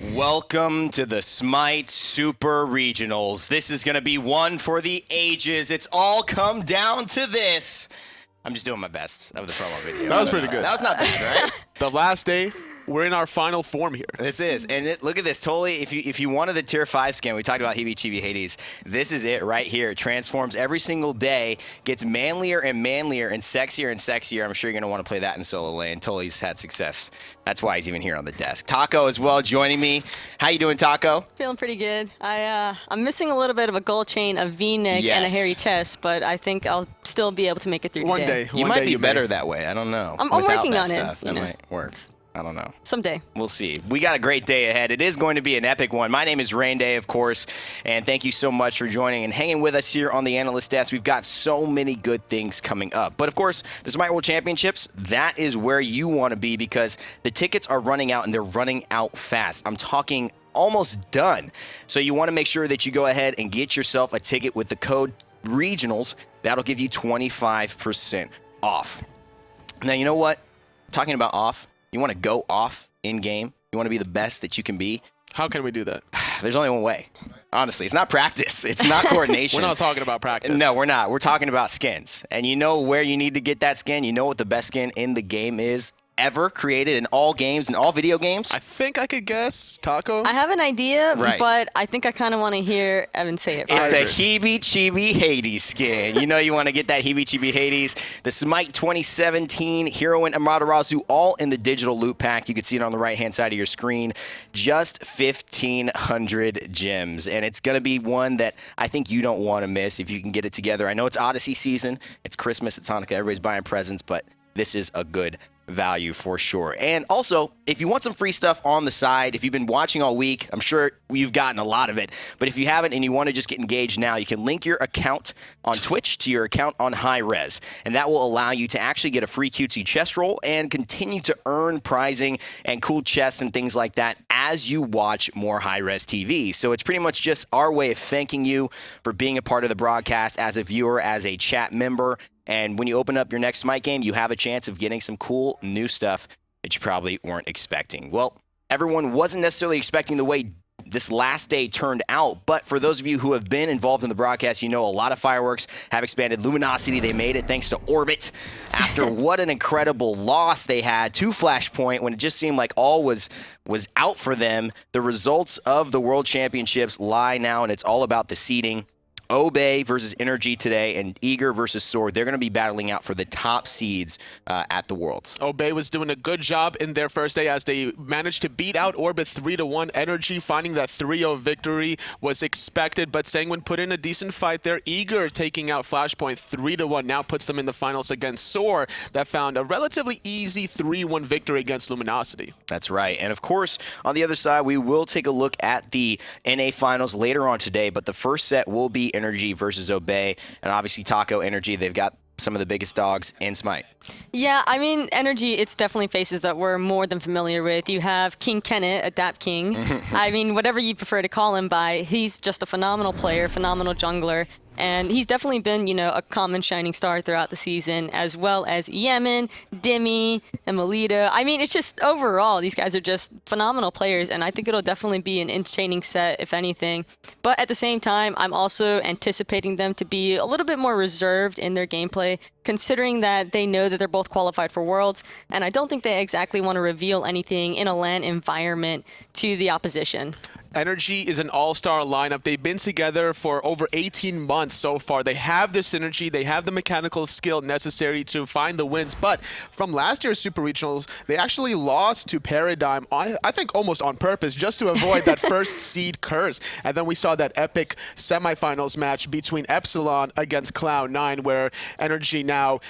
Welcome to the Smite Super Regionals. This is going to be one for the ages. It's all come down to this. I'm just doing my best of the promo video. That was pretty good. That was not bad, right? The last day, we're in our final form here. This is. And look at this. Totally, if you wanted the Tier 5 skin, we talked about Heebie Chibi Hades. This is it right here. It transforms every single day, gets manlier and manlier and sexier. I'm sure you're going to want to play that in solo lane. Totally had success. That's why he's even here on the desk. Taco as well joining me. How you doing, Taco? Feeling pretty good. I'm missing a little bit of a gold chain, a V-neck, and a hairy chest, but I think I'll still be able to make it through One today. day. You might be better that way. I don't know. I'm Without working that on stuff, it. That might work. I don't know. Someday. We'll see. We got a great day ahead. It is going to be an epic one. My name is Rain Day, of course, and thank you so much for joining and hanging with us here on the analyst desk. We've got so many good things coming up. But, of course, the Smite World Championships, that is where you want to be because the tickets are running out, and they're running out fast. I'm talking almost done. So you want to make sure that you go ahead and get yourself a ticket with the code REGIONALS. That'll give you 25% off. Now, you know what? Talking about off, you want to go off in-game. You want to be the best that you can be. How can we do that? There's only one way. Honestly, it's not practice. It's not coordination. We're not talking about practice. No, we're not. We're talking about skins. And you know where you need to get that skin. You know what the best skin in the game is ever created in all games, in all video games? I think I could guess. Taco? I have an idea, Right. but I think I kind of want to hear Evan say it first. It's the Heebie Chibi Hades skin. You know you want to get that Heebie Chibi Hades. The Smite 2017 Hero and Amaterasu all in the digital loot pack. You can see it on the right-hand side of your screen. Just 1,500 gems. And it's going to be one that I think you don't want to miss if you can get it together. I know it's Odyssey season. It's Christmas. It's Hanukkah. Everybody's buying presents, but this is a good value for sure. And also, if you want some free stuff on the side, if you've been watching all week, I'm sure you've gotten a lot of it. But if you haven't and you want to just get engaged now, you can link your account on Twitch to your account on hi-rez. And that will allow you to actually get a free cutesy chest roll and continue to earn prizing and cool chests and things like that as you watch more hi-rez TV. So it's pretty much just our way of thanking you for being a part of the broadcast as a viewer, as a chat member. And when you open up your next Smite game, you have a chance of getting some cool new stuff that you probably weren't expecting. Well, everyone wasn't necessarily expecting the way this last day turned out, but for those of you who have been involved in the broadcast, you know a lot of fireworks have expanded. Luminosity, they made it thanks to Orbit after what an incredible loss they had to Flashpoint when it just seemed like all was out for them. The results of the World Championships lie now, and it's all about the seeding. Obey versus NRG today, and Eager versus Sword. They're going to be battling out for the top seeds at the Worlds. Obey was doing a good job in their first day as they managed to beat out Orbit 3-1. NRG finding that 3-0 victory was expected, but Sanguine put in a decent fight there. Eager taking out Flashpoint 3-1 now puts them in the finals against Soar that found a relatively easy 3-1 victory against Luminosity. That's right. And of course, on the other side, we will take a look at the NA finals later on today, but the first set will be NRG versus Obey, and obviously Taco NRG, they've got some of the biggest dogs in Smite. Yeah, I mean, NRG, it's definitely faces that we're more than familiar with. You have King Kenneth, Adapt King. I mean, whatever you prefer to call him by, he's just a phenomenal player, phenomenal jungler. And he's definitely been, you know, a common shining star throughout the season, as well as Yammyn, Dimi, emilitoo. I mean, it's just overall, these guys are just phenomenal players, and I think it'll definitely be an entertaining set, if anything. But at the same time, I'm also anticipating them to be a little bit more reserved in their gameplay, considering that they know that they're both qualified for Worlds, and I don't think they exactly want to reveal anything in a LAN environment to the opposition. NRG is an all-star lineup. They've been together for over 18 months so far. They have the synergy. They have the mechanical skill necessary to find the wins. But from last year's Super Regionals, they actually lost to Paradigm, I think almost on purpose, just to avoid that first seed curse. And then we saw that epic semifinals match between Epsilon against Cloud9, where NRG now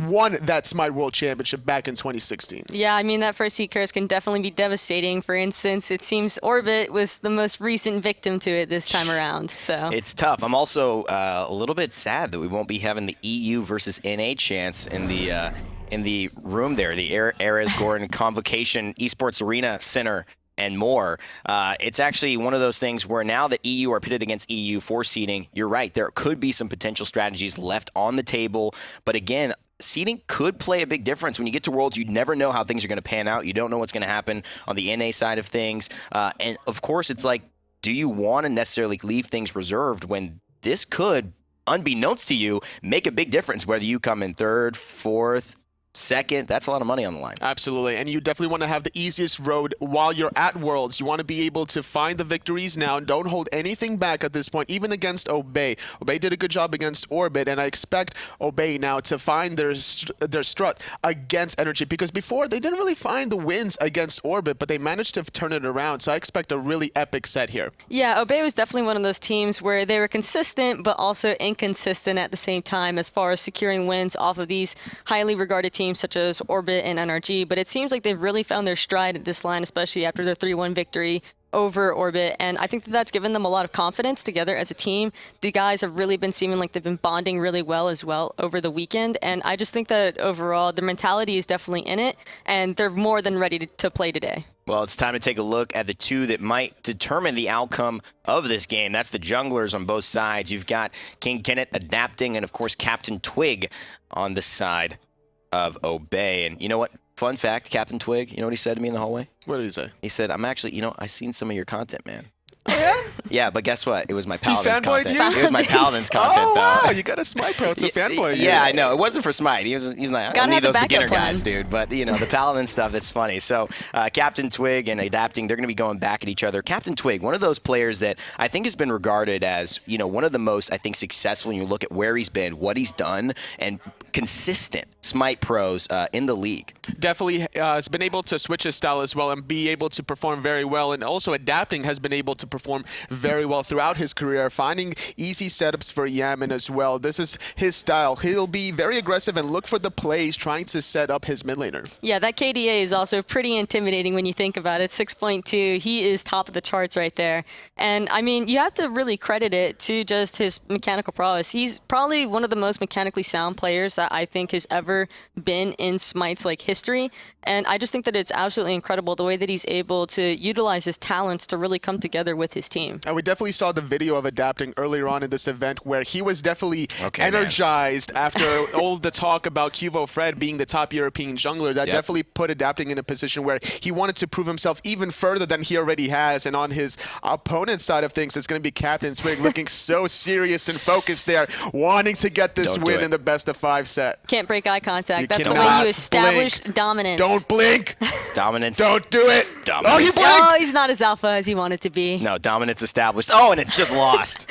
won that Smite World Championship back in 2016. Yeah, I mean, that first seed curse can definitely be devastating. For instance, it seems Orbit was the most recent victim to it this time around. So it's tough. I'm also a little bit sad that we won't be having the EU versus NA chance in the room there, the Erez Gordon Convocation Esports Arena Center and more. It's actually one of those things where now that EU are pitted against EU for seeding, you're right, there could be some potential strategies left on the table. But again, seeding could play a big difference. When you get to Worlds, you never know how things are going to pan out. You don't know what's going to happen on the NA side of things. And of course, it's like, do you want to necessarily leave things reserved when this could, unbeknownst to you, make a big difference, whether you come in third, fourth, second? That's a lot of money on the line. Absolutely, and you definitely want to have the easiest road while you're at Worlds. You want to be able to find the victories now and don't hold anything back at this point, even against Obey. Obey did a good job against Orbit, and I expect Obey now to find their strut against NRG, because before they didn't really find the wins against Orbit, but they managed to turn it around, so I expect a really epic set here. Yeah, Obey was definitely one of those teams where they were consistent, but also inconsistent at the same time as far as securing wins off of these highly regarded teams such as Orbit and NRG, but it seems like they've really found their stride at this line, especially after their 3-1 victory over Orbit, and I think that that's given them a lot of confidence together as a team. The guys have really been seeming like they've been bonding really well as well over the weekend, and I just think that overall their mentality is definitely in it, and they're more than ready to play today. Well, it's time to take a look at the two that might determine the outcome of this game. That's the junglers on both sides. You've got King Kenneth adapting, and of course CaptainTwig on the side of Obey. And you know what? Fun fact, CaptainTwig, you know what he said to me in the hallway? What did he say? He said, I'm actually, I've seen some of your content, man. Oh, yeah? Yeah, but guess what? It was my Paladin's fanboyed content. you? It was my Paladin's content, Oh, though. wow, you got a Smite pro. It's a fanboy. Yeah, I know. It wasn't for Smite. He's like, I Gotta don't need have the those backup beginner plan. guys, dude. But, the Paladin stuff, that's funny. So, CaptainTwig and adapting, they're going to be going back at each other. CaptainTwig, one of those players that I think has been regarded as, one of the most, I think, successful when you look at where he's been, what he's done, and consistent Smite pros in the league. Definitely has been able to switch his style as well and be able to perform very well, and also adapting has been able to perform very well throughout his career, finding easy setups for Yammyn as well. This is his style. He'll be very aggressive and look for the plays, trying to set up his mid laner. Yeah, that KDA is also pretty intimidating when you think about it. 6.2, he is top of the charts right there. And I mean, you have to really credit it to just his mechanical prowess. He's probably one of the most mechanically sound players that I think has ever been in Smite's history. And I just think that it's absolutely incredible the way that he's able to utilize his talents to really come together with his team. And we definitely saw the video of adapting earlier on in this event where he was definitely energized after all the talk about Cuvo Fred being the top European jungler. That definitely put adapting in a position where he wanted to prove himself even further than he already has. And on his opponent's side of things, it's going to be CaptainTwig looking so serious and focused there, wanting to get this win in the best of 5 set. Can't break eye contact. You That's the cannot way you establish blink. dominance. Don't blink. Dominance. Don't do it. Dominance. Oh, he blinked. Oh, he's not as alpha as he wanted to be. No, dominance established. Oh, and it's just lost.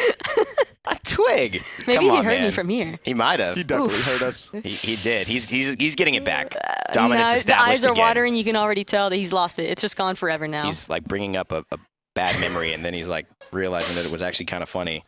A Twig. Maybe Come he on, heard me man. from here. He might have. He definitely heard us. He did. He's getting it back. Dominance No, the established eyes are again. watering. You can already tell that he's lost it. It's just gone forever now. He's like bringing up a bad memory, and then he's like realizing that it was actually kind of funny.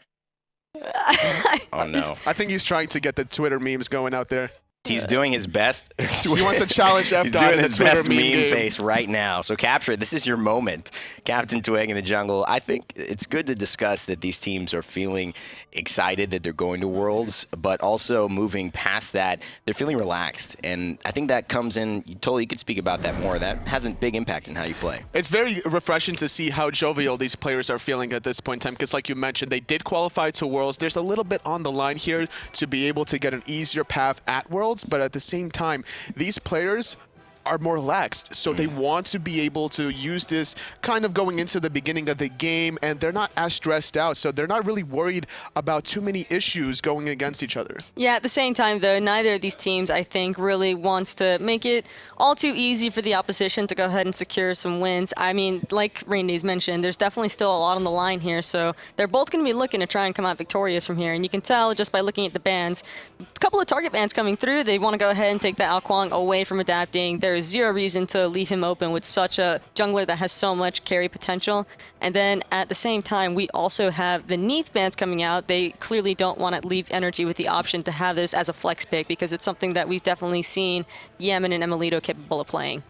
Oh no. I think he's trying to get the Twitter memes going out there. He's doing his best. He wants to challenge F. He's doing his Twitter best meme game. face right now. So capture it. This is your moment. CaptainTwig in the jungle. I think it's good to discuss that these teams are feeling excited that they're going to Worlds, but also moving past that, they're feeling relaxed. And I think that comes in, you could speak about that more. That has a big impact in how you play. It's very refreshing to see how jovial these players are feeling at this point in time, because like you mentioned, they did qualify to Worlds. There's a little bit on the line here to be able to get an easier path at Worlds, but at the same time, these players are more relaxed, so they want to be able to use this kind of going into the beginning of the game, and they're not as stressed out, so they're not really worried about too many issues going against each other. Yeah, at the same time, though, neither of these teams, I think, really wants to make it all too easy for the opposition to go ahead and secure some wins. I mean, like Randy's mentioned, there's definitely still a lot on the line here, so they're both going to be looking to try and come out victorious from here, and you can tell just by looking at the bans. A couple of target bans coming through, they want to go ahead and take the Ao Kuang away from adapting. There's zero reason to leave him open with such a jungler that has so much carry potential. And then at the same time, we also have the Neath bans coming out. They clearly don't want to leave NRG with the option to have this as a flex pick, because it's something that we've definitely seen Yammyn and emilitoo capable of playing.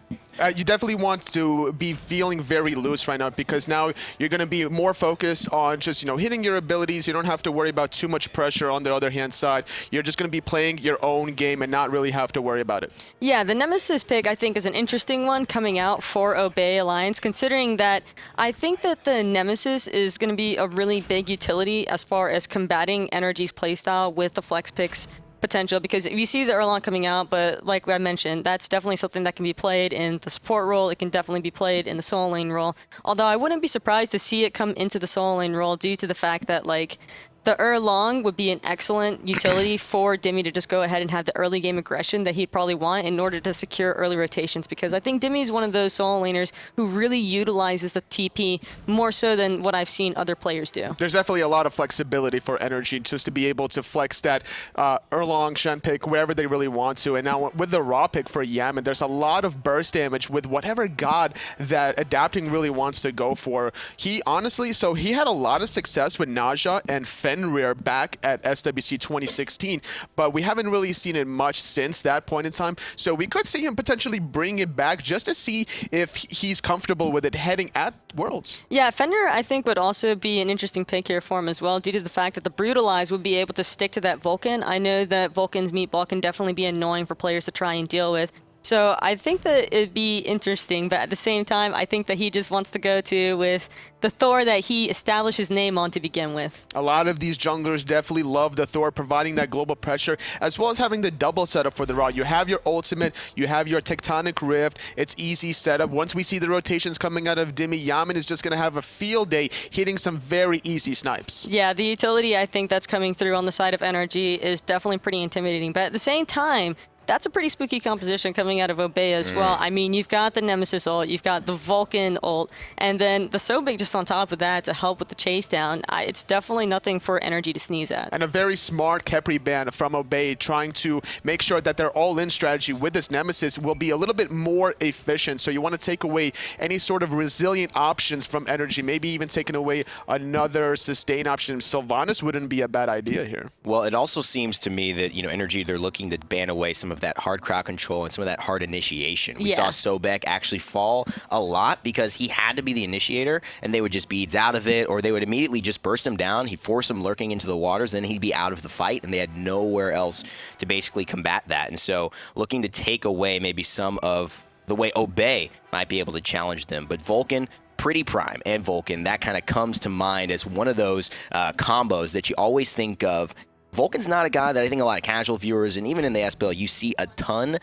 You definitely want to be feeling very loose right now, because now you're going to be more focused on just, hitting your abilities. You don't have to worry about too much pressure on the other hand side. You're just going to be playing your own game and not really have to worry about it. Yeah, the Nemesis pick I think is an interesting one coming out for Obey Alliance, considering that I think that the Nemesis is going to be a really big utility as far as combating NRG's playstyle with the flex picks potential, because if you see the Erlang coming out, but like I mentioned, that's definitely something that can be played in the support role. It can definitely be played in the solo lane role. Although I wouldn't be surprised to see it come into the solo lane role due to the fact that like the Erlang would be an excellent utility for Dimi to just go ahead and have the early game aggression that he'd probably want in order to secure early rotations, because I think Dimi is one of those solo laners who really utilizes the TP more so than what I've seen other players do. There's definitely a lot of flexibility for NRG just to be able to flex that Erlang, Shen pick wherever they really want to. And now with the raw pick for Yammyn, there's a lot of burst damage with whatever god that Adapting really wants to go for. He honestly, so he had a lot of success with Naja and Fafnir back at SWC 2016, but we haven't really seen it much since that point in time. So we could see him potentially bring it back just to see if he's comfortable with it heading at Worlds. Yeah, Fafnir I think would also be an interesting pick here for him as well, due to the fact that the Brutalize would be able to stick to that Vulcan. I know that Vulcan's meatball can definitely be annoying for players to try and deal with. So I think that it'd be interesting, but at the same time, I think that he just wants to go to with the Thor that he established his name on to begin with. A lot of these junglers definitely love the Thor, providing that global pressure, as well as having the double setup for the Raw. You have your ultimate, you have your Tectonic Rift, it's easy setup. Once we see the rotations coming out of Dimi, Yammyn is just going to have a field day hitting some very easy snipes. Yeah, the utility I think that's coming through on the side of NRG is definitely pretty intimidating, but at the same time, that's a pretty spooky composition coming out of Obey as well. I mean, you've got the Nemesis ult, you've got the Vulcan ult, and then the Sobek just on top of that to help with the chase down. It's definitely nothing for NRG to sneeze at. And a very smart Kepri ban from Obey, trying to make sure that their all-in strategy with this Nemesis will be a little bit more efficient. So you want to take away any sort of resilient options from NRG, maybe even taking away another sustain option. Sylvanas wouldn't be a bad idea here. Well, it also seems to me that, NRG, they're looking to ban away some of that hard crowd control and some of that hard initiation. We saw Sobek actually fall a lot because he had to be the initiator, and they would just beads out of it, or they would immediately just burst him down. He'd force him lurking into the waters, then he'd be out of the fight, and they had nowhere else to basically combat that. And so looking to take away maybe some of the way Obey might be able to challenge them. But Vulcan, PrettyPriMe and Vulcan, that kind of comes to mind as one of those combos that you always think of. Vulcan's not a guy that I think a lot of casual viewers, and even in the SPL, you see a ton.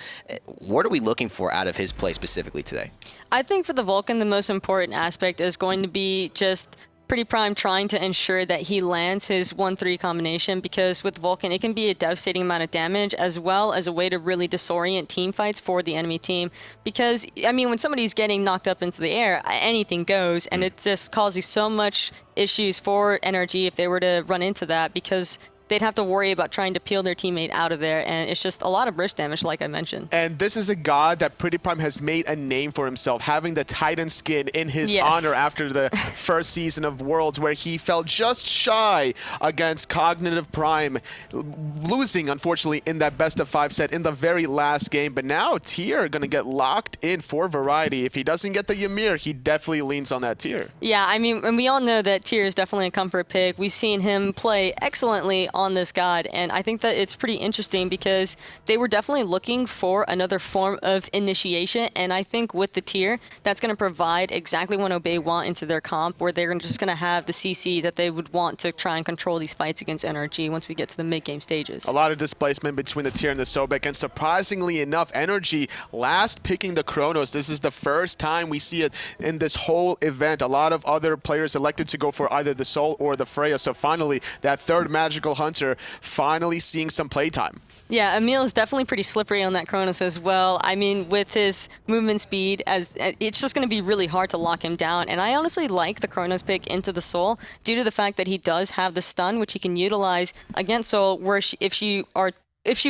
What are we looking for out of his play specifically today? I think for the Vulcan, the most important aspect is going to be just PrettyPriMe trying to ensure that he lands his 1-3 combination, because with Vulcan, it can be a devastating amount of damage, as well as a way to really disorient team fights for the enemy team. Because, I mean, when somebody's getting knocked up into the air, anything goes, and it just causes so much issues for NRG if they were to run into that, because they'd have to worry about trying to peel their teammate out of there, and it's just a lot of burst damage, like I mentioned. And this is a god that PrettyPriMe has made a name for himself, having the Titan skin in his honor after the first season of Worlds, where he fell just shy against Cognitive Prime, losing, unfortunately, in that best-of-5 set in the very last game. But now Tyr going to get locked in for variety. If he doesn't get the Ymir, he definitely leans on that Tyr. Yeah, I mean, and we all know that Tyr is definitely a comfort pick. We've seen him play excellently on this god, and I think that it's pretty interesting because they were definitely looking for another form of initiation, and I think with the Tyr, that's going to provide exactly what Obey want into their comp, where they're just going to have the CC that they would want to try and control these fights against NRG once we get to the mid-game stages. A lot of displacement between the Tyr and the Sobek, and surprisingly enough, NRG last picking the Chronos. This is the first time we see it in this whole event. A lot of other players elected to go for either the Soul or the Freya, so finally, that third magical Hunter finally seeing some playtime. Yeah, Emil is definitely pretty slippery on that Chronos as well. I mean, with his movement speed, it's just going to be really hard to lock him down. And I honestly like the Chronos pick into the Soul due to the fact that he does have the stun, which he can utilize against Soul, where if she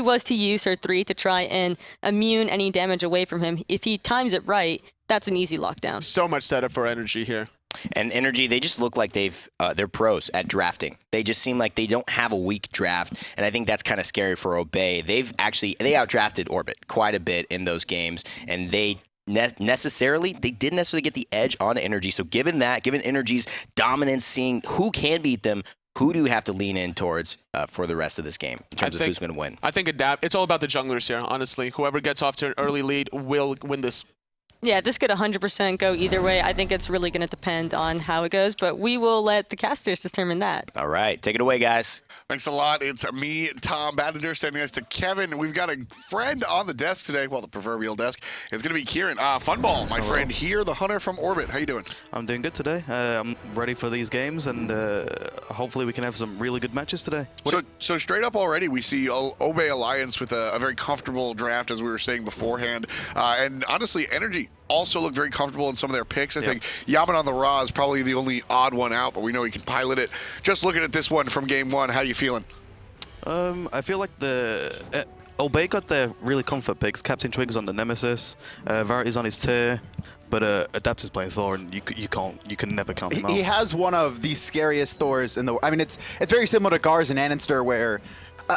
was to use her 3 to try and immune any damage away from him, if he times it right, that's an easy lockdown. So much setup for NRG here. And NRG, they just look like they're pros at drafting. They just seem like they don't have a weak draft, and I think that's kind of scary for Obey. They outdrafted Orbit quite a bit in those games, and they didn't necessarily get the edge on NRG. So given NRG's dominance, seeing who can beat them, who do you have to lean in towards for the rest of this game in terms of who's going to win? I think it's all about the junglers here, honestly. Whoever gets off to an early lead will win this. Yeah, this could 100% go either way. I think it's really going to depend on how it goes, but we will let the casters determine that. All right, take it away, guys. Thanks a lot. It's me, Tom Badender, standing next to Kevin. We've got a friend on the desk today. Well, the proverbial desk. It's going to be Kieran. Funball, my friend here, the hunter from Orbit. How you doing? I'm doing good today. I'm ready for these games, and hopefully we can have some really good matches today. So straight up already, we see Obey Alliance with a very comfortable draft, as we were saying beforehand. And honestly, NRG also look very comfortable in some of their picks. I think Yammyn on the Raw is probably the only odd one out, but we know he can pilot it. Just looking at this one from game one, how are you feeling? I feel like Obey got their really comfort picks. CaptainTwig's on the Nemesis, Verity's on his tier, but Adapt is playing Thor, and you can never count him out. He has one of the scariest Thors in the. I mean, it's very similar to Gars and Annenster, where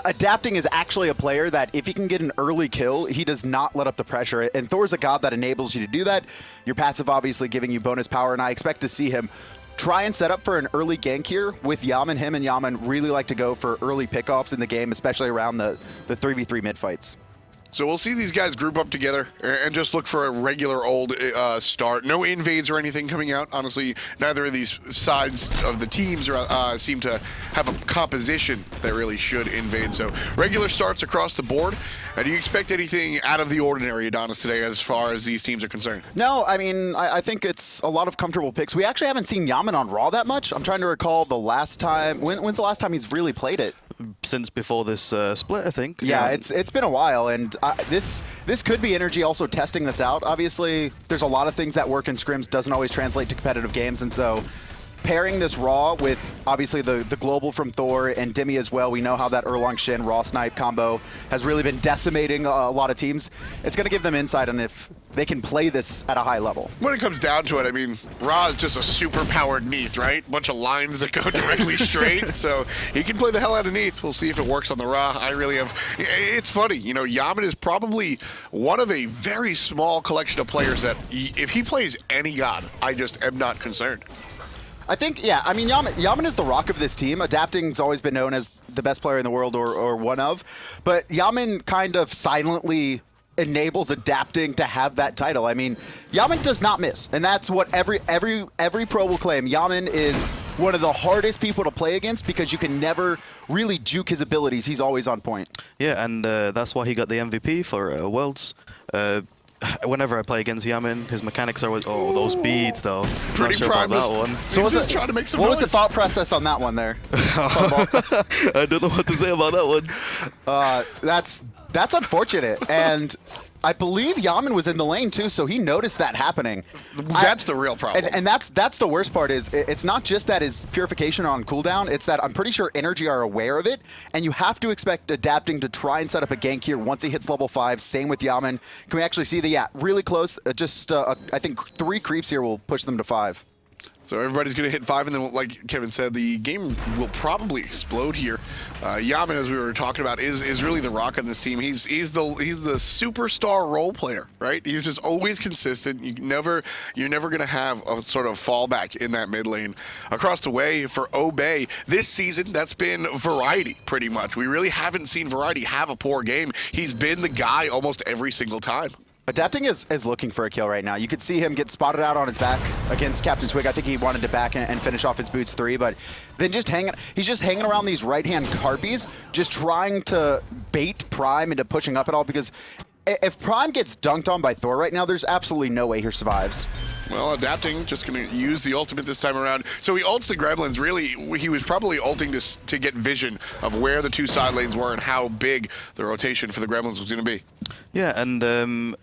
Adapting is actually a player that if he can get an early kill, he does not let up the pressure. And Thor's a god that enables you to do that. Your passive obviously giving you bonus power, and I expect to see him try and set up for an early gank here with Yammyn. Him and Yammyn really like to go for early pickoffs in the game, especially around the 3v3 mid fights. So we'll see these guys group up together and just look for a regular old start. No invades or anything coming out. Honestly, neither of these sides of the teams seem to have a composition that really should invade. So regular starts across the board. Do you expect anything out of the ordinary, Adonis, today as far as these teams are concerned? No, I mean, I think it's a lot of comfortable picks. We actually haven't seen Yammyn on Raw that much. I'm trying to recall the last time. When's the last time he's really played it? Since before this split, I think. Yeah, it's been a while, and this could be NRG also testing this out. Obviously, there's a lot of things that work in scrims doesn't always translate to competitive games, and so pairing this Raw with obviously the global from Thor and Dimi as well. We know how that Erlang Shen Raw snipe combo has really been decimating a lot of teams. It's going to give them insight on if they can play this at a high level. When it comes down to it, I mean, Ra is just a super powered Neath, right? Bunch of lines that go directly straight, so he can play the hell out of Neath. We'll see if it works on the Ra. I really have. It's funny, you know, Yammyn is probably one of a very small collection of players that if he plays any god, I just am not concerned. I think, yeah, I mean, Yammyn is the rock of this team. Adapting's always been known as the best player in the world or one of, but Yammyn kind of silently enables Adapting to have that title. I mean, Yammyn does not miss, and that's what every pro will claim. Yammyn is one of the hardest people to play against because you can never really juke his abilities. He's always on point. Yeah, and that's why he got the MVP for Worlds. Whenever I play against Yammyn, his mechanics are always, oh, those beads though. Pretty Not sure about that one. So he's just trying to make some What noise. was the thought process on that one there? I don't know what to say about that one. That's unfortunate, and I believe Yammyn was in the lane too, so he noticed that happening. That's the real problem. And that's the worst part is it's not just that his purification on cooldown, it's that I'm pretty sure NRG are aware of it, and you have to expect Adapting to try and set up a gank here once he hits level 5. Same with Yammyn. Can we actually see really close? I think 3 creeps here will push them to 5. So everybody's going to hit 5, and then, like Kevin said, the game will probably explode here. Yammyn, as we were talking about, is really the rock on this team. He's the superstar role player, right? He's just always consistent. You're never going to have a sort of fallback in that mid lane. Across the way for Obey, this season, that's been Variety, pretty much. We really haven't seen Variety have a poor game. He's been the guy almost every single time. Adapting is looking for a kill right now. You could see him get spotted out on his back against CaptainTwig. I think he wanted to back and finish off his boots 3, but then he's just hanging around these right-hand Harpies, just trying to bait Prime into pushing up at all, because if Prime gets dunked on by Thor right now, there's absolutely no way he survives. Well, Adapting just going to use the ultimate this time around. So he ults the Gremlins. Really, he was probably ulting to get vision of where the 2 side lanes were and how big the rotation for the Gremlins was going to be. Yeah, and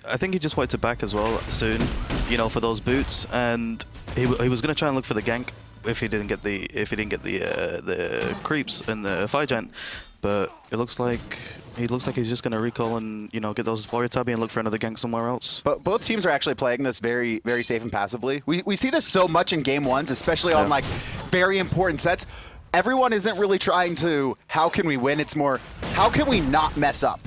I think he just wanted to back as well soon, you know, for those boots, and he was going to try and look for the gank if he didn't get the creeps and the fire giant, but it looks like he's just going to recall and, you know, get those warrior tabby and look for another gank somewhere else. But both teams are actually playing this very, very safe and passively. We see this so much in game 1s, especially on like very important sets. Everyone isn't really trying to how can we win, it's more how can we not mess up.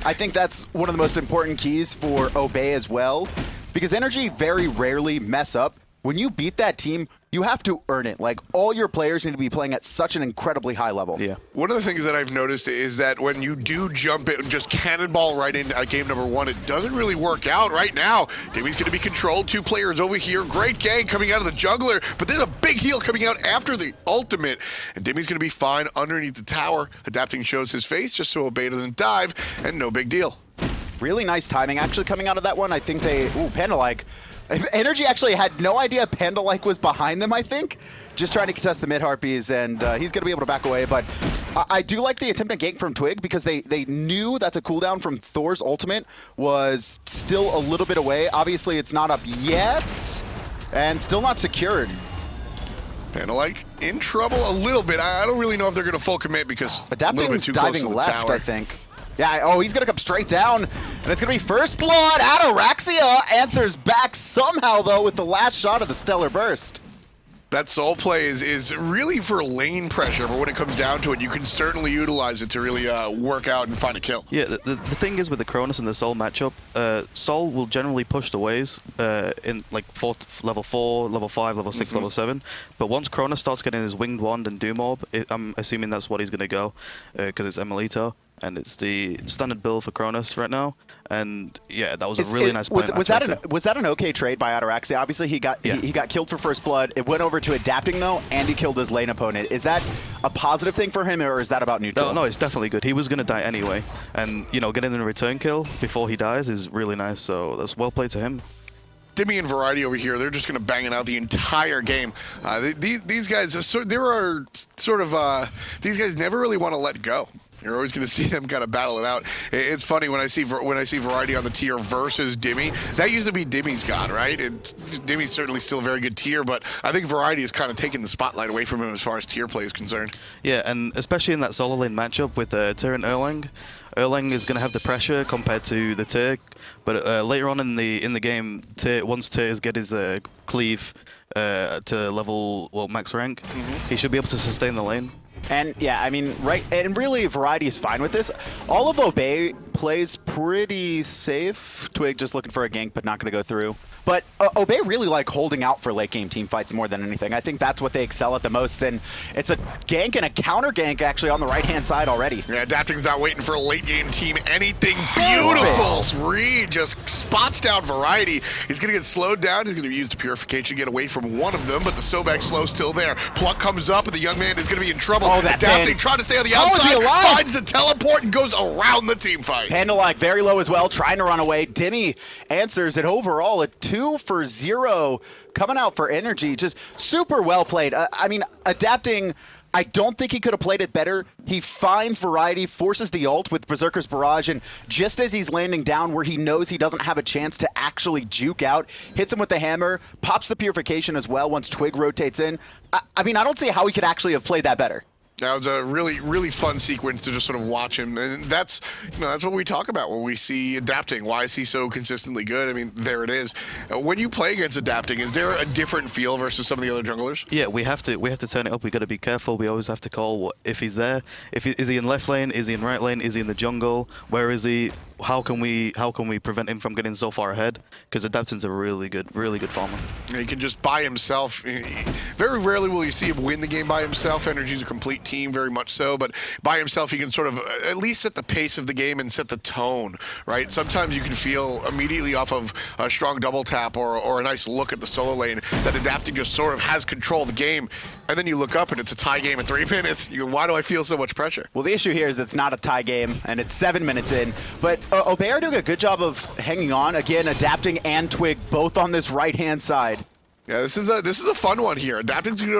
I think that's one of the most important keys for Obey as well, because NRG very rarely mess up. when you beat that team, you have to earn it. Like, all your players need to be playing at such an incredibly high level. Yeah. One of the things that I've noticed is that when you do jump it and just cannonball right into game number 1, it doesn't really work out right now. Dimi's going to be controlled. 2 players over here. Great gang coming out of the jungler, but there's a big heal coming out after the ultimate. And Dimi's going to be fine underneath the tower. Adapting shows his face just so Obey doesn't dive, and no big deal. Really nice timing actually coming out of that one. I think they, PANDALIKE. NRG actually had no idea PANDALIKE was behind them, I think. Just trying to contest the mid-harpies, and he's going to be able to back away. But I do like the attempted gank from Twig because they knew that the cooldown from Thor's ultimate was still a little bit away. Obviously, it's not up yet, and still not secured. PANDALIKE in trouble a little bit. I don't really know if they're going to full commit because a little bit Adapting's too close to diving the left, tower. I think. Yeah, oh, he's going to come straight down, and it's going to be first blood. Ataraxia answers back somehow, though, with the last shot of the Stellar Burst. That soul play is really for lane pressure, but when it comes down to it, you can certainly utilize it to really work out and find a kill. Yeah, the thing is with the Chronos and the Soul matchup, Soul will generally push the waves in like level 4, level 5, level 6, level 7. But once Chronos starts getting his Winged Wand and Doom Orb, I'm assuming that's what he's going to go, because it's emilitoo. And it's the standard build for Chronos right now. And yeah, that was a really nice play. Was that an okay trade by Ataraxia? Obviously, he got killed for first blood. It went over to Adapting though, and he killed his lane opponent. Is that a positive thing for him, or is that about neutral? No, it's definitely good. He was going to die anyway, and you know, getting a return kill before he dies is really nice. So that's well played to him. Dimi and Variety over here, they're just going to bang it out the entire game. These guys, these guys never really want to let go. You're always going to see them kind of battle it out. It's funny when I see Variety on the tier versus Dimi. That used to be Dimi's god, right? Dimi's certainly still a very good tier, but I think Variety is kind of taking the spotlight away from him as far as tier play is concerned. Yeah, and especially in that solo lane matchup with Tyr and Erlang. Erlang is going to have the pressure compared to the Tyr, but later on in the game, once Tyr get his cleave to level max rank, he should be able to sustain the lane. And yeah, I mean, right, and really Variety is fine with this. All of Obey plays pretty safe. Twig just looking for a gank, but not going to go through. But Obey really like holding out for late game team fights more than anything. I think that's what they excel at the most. And it's a gank and a counter gank actually on the right-hand side already. Yeah, Adapting's not waiting for a late game team. Anything beautiful. Reed just spots down Variety. He's going to get slowed down. He's going to use the Purification to get away from one of them, but the Sobek slow still there. Pluck comes up, and the young man is going to be in trouble. Oh, that Adapting, trying to stay on the outside, finds the teleport and goes around the team fight. PANDALIKE very low as well, trying to run away. Dimi answers it overall, a 2-for-0 coming out for NRG. Just super well played. I mean, Adapting, I don't think he could have played it better. He finds Variety, forces the ult with Berserker's Barrage, and just as he's landing down where he knows he doesn't have a chance to actually juke out, hits him with the hammer, pops the Purification as well once Twig rotates in. I mean, I don't see how he could actually have played that better. That was a really, really fun sequence to just sort of watch him, and that's what we talk about when we see Adapting. Why is he so consistently good? I mean, there it is. When you play against Adapting, is there a different feel versus some of the other junglers? Yeah, we have to turn it up. We got to be careful. We always have to call if he's there. Is he in left lane? Is he in right lane? Is he in the jungle? Where is he? How can we prevent him from getting so far ahead? Because Adapting's a really good farmer. He can just by himself. Very rarely will you see him win the game by himself. NRG's a complete team, very much so, but by himself he can sort of at least set the pace of the game and set the tone, right? Sometimes you can feel immediately off of a strong double tap or a nice look at the solo lane that Adapting just sort of has control of the game, and then you look up and it's a tie game in 3 minutes. You go, why do I feel so much pressure? Well, the issue here is it's not a tie game and it's 7 minutes in, but Obey are doing a good job of hanging on. Again, Adapting and Twig both on this right-hand side. Yeah, this is a fun one here. Adapting's gonna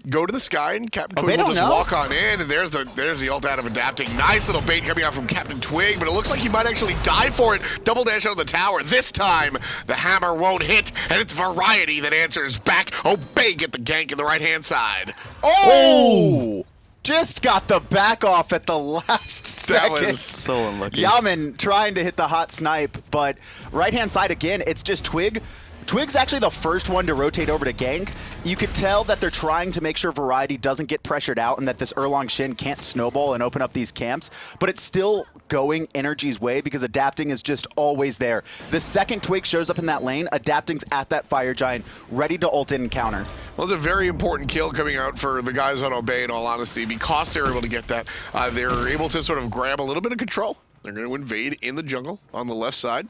go to the sky, and CaptainTwig will just walk on in, and there's the ult out of Adapting. Nice little bait coming out from CaptainTwig, but it looks like he might actually die for it. Double dash out of the tower. This time, the hammer won't hit, and it's Variety that answers back. Obey get the gank in the right-hand side. Oh! Just got the back off at the last second. That was so unlucky. Yammyn trying to hit the hot snipe, but right-hand side again, it's just Twig Twig's actually the first one to rotate over to gank. You could tell that they're trying to make sure Variety doesn't get pressured out and that this Erlang Shen can't snowball and open up these camps, but it's still going NRG's way because Adapting is just always there. The second Twig shows up in that lane, Adapting's at that Fire Giant, ready to ult in and counter. Well, it's a very important kill coming out for the guys on Obey, in all honesty, because they're able to get that. They're able to sort of grab a little bit of control. They're going to invade in the jungle on the left side,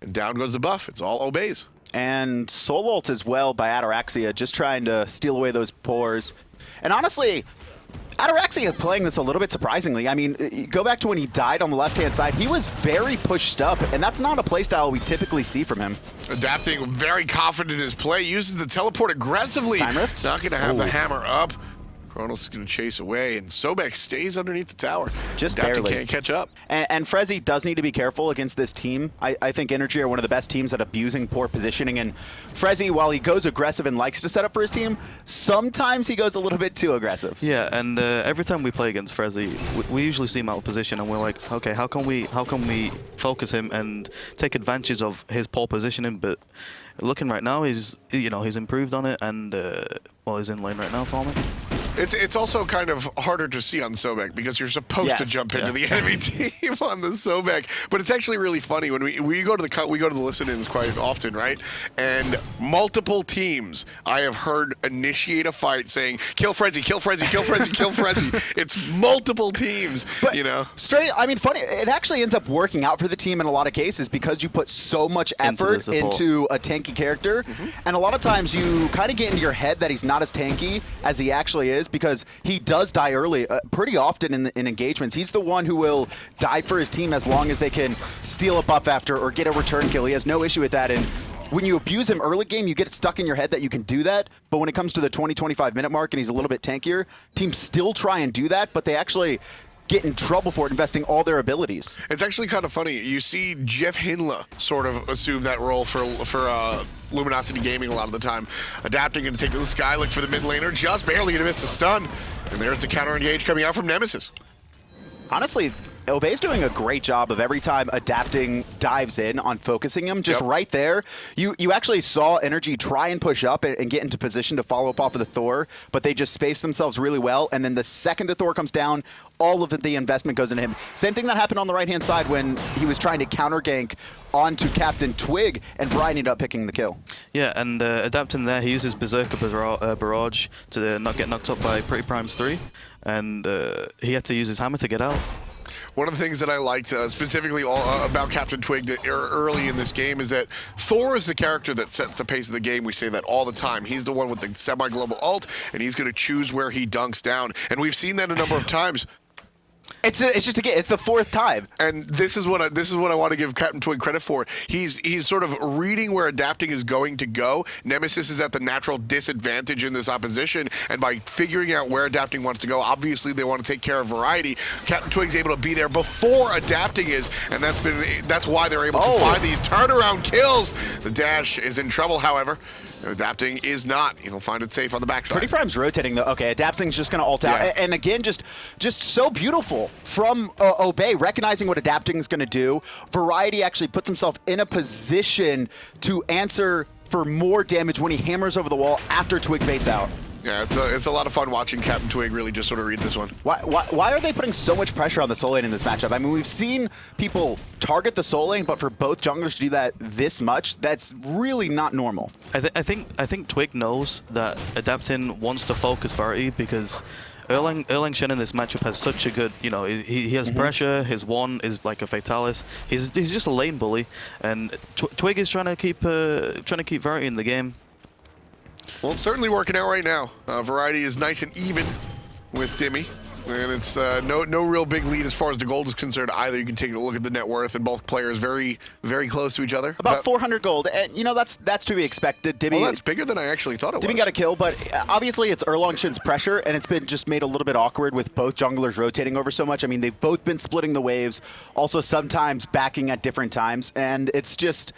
and down goes the buff. It's all Obeys. And soul ult as well by Ataraxia, just trying to steal away those pores. And honestly, Ataraxia playing this a little bit surprisingly. I mean, go back to when he died on the left-hand side. He was very pushed up, and that's not a playstyle we typically see from him. Adapting, very confident in his play, uses the teleport aggressively. Time Rift? Not going to have the hammer up. Chronos is going to chase away, and Sobek stays underneath the tower. Just Adapting barely. can't catch up. And Frezzy does need to be careful against this team. I think NRG are one of the best teams at abusing poor positioning, and Frezzy, while he goes aggressive and likes to set up for his team, sometimes he goes a little bit too aggressive. Yeah, and every time we play against Frezzy, we usually see him out of position, and we're like, okay, how can we focus him and take advantage of his poor positioning? But looking right now, he's improved on it, and well, he's in lane right now for me. It's also kind of harder to see on Sobek because you're supposed to jump into the enemy team on the Sobek. But it's actually really funny when we go to the listen-ins quite often, right? And multiple teams I have heard initiate a fight saying kill Frezzy, kill Frezzy, kill Frezzy, kill Frezzy. It's multiple teams, but you know. Straight, I mean, funny. It actually ends up working out for the team in a lot of cases because you put so much effort into a tanky character, and a lot of times you kind of get into your head that he's not as tanky as he actually is, because he does die early pretty often in engagements. He's the one who will die for his team as long as they can steal a buff after or get a return kill. He has no issue with that. And when you abuse him early game, you get it stuck in your head that you can do that. But when it comes to the 20-25 minute mark and he's a little bit tankier, teams still try and do that, but they actually get in trouble for it, investing all their abilities. It's actually kind of funny. You see Jeff Hinla sort of assume that role for Luminosity Gaming a lot of the time. Adapting and take to the sky, look for the mid laner, just barely gonna miss the stun. And there's the counter engage coming out from Nemesis. Honestly, Obey's doing a great job of every time Adapting dives in on focusing him, just right there. You actually saw NRG try and push up and get into position to follow up off of the Thor, but they just spaced themselves really well, and then the second the Thor comes down, all of the investment goes into him. Same thing that happened on the right-hand side when he was trying to counter gank onto CaptainTwig, and Variety ended up picking the kill. Yeah, and Adapting there, he uses Berserker Barrage to not get knocked up by PrettyPrime's 3, and he had to use his hammer to get out. One of the things that I liked specifically about CaptainTwig early in this game is that Thor is the character that sets the pace of the game. We say that all the time. He's the one with the semi-global ult, and he's going to choose where he dunks down. And we've seen that a number of times. It's the fourth time. And this is what I want to give CaptainTwig credit for. He's sort of reading where Adapting is going to go. Nemesis is at the natural disadvantage in this opposition, and by figuring out where Adapting wants to go, obviously they want to take care of Variety. CaptainTwig's able to be there before Adapting is, and that's why they're able to find these turnaround kills. The dash is in trouble, however. Adapting is not. He'll find it safe on the backside. PrettyPrime's rotating though. Okay, Adapting's just going to ult out. And again, just so beautiful from Obey, recognizing what Adapting's going to do. Variety actually puts himself in a position to answer for more damage when he hammers over the wall after Twig baits out. Yeah, it's a lot of fun watching CaptainTwig really just sort of read this one. Why are they putting so much pressure on the soul lane in this matchup? I mean, we've seen people target the soul lane, but for both junglers to do that this much, that's really not normal. I think Twig knows that Adapting wants to focus Variety because Erlang Shen in this matchup has such a good, he has pressure. His one is like a Fatalis. He's just a lane bully, and Twig is trying to keep Variety in the game. Well, it's certainly working out right now. Variety is nice and even with Dimi, and it's no real big lead as far as the gold is concerned either. You can take a look at the net worth, and both players very, very close to each other. About 400 gold, and that's to be expected. Dimi, well, that's bigger than I actually thought it was. Dimi got a kill, but obviously it's Erlang Shen's pressure, and it's been just made a little bit awkward with both junglers rotating over so much. I mean, they've both been splitting the waves, also sometimes backing at different times, and it's just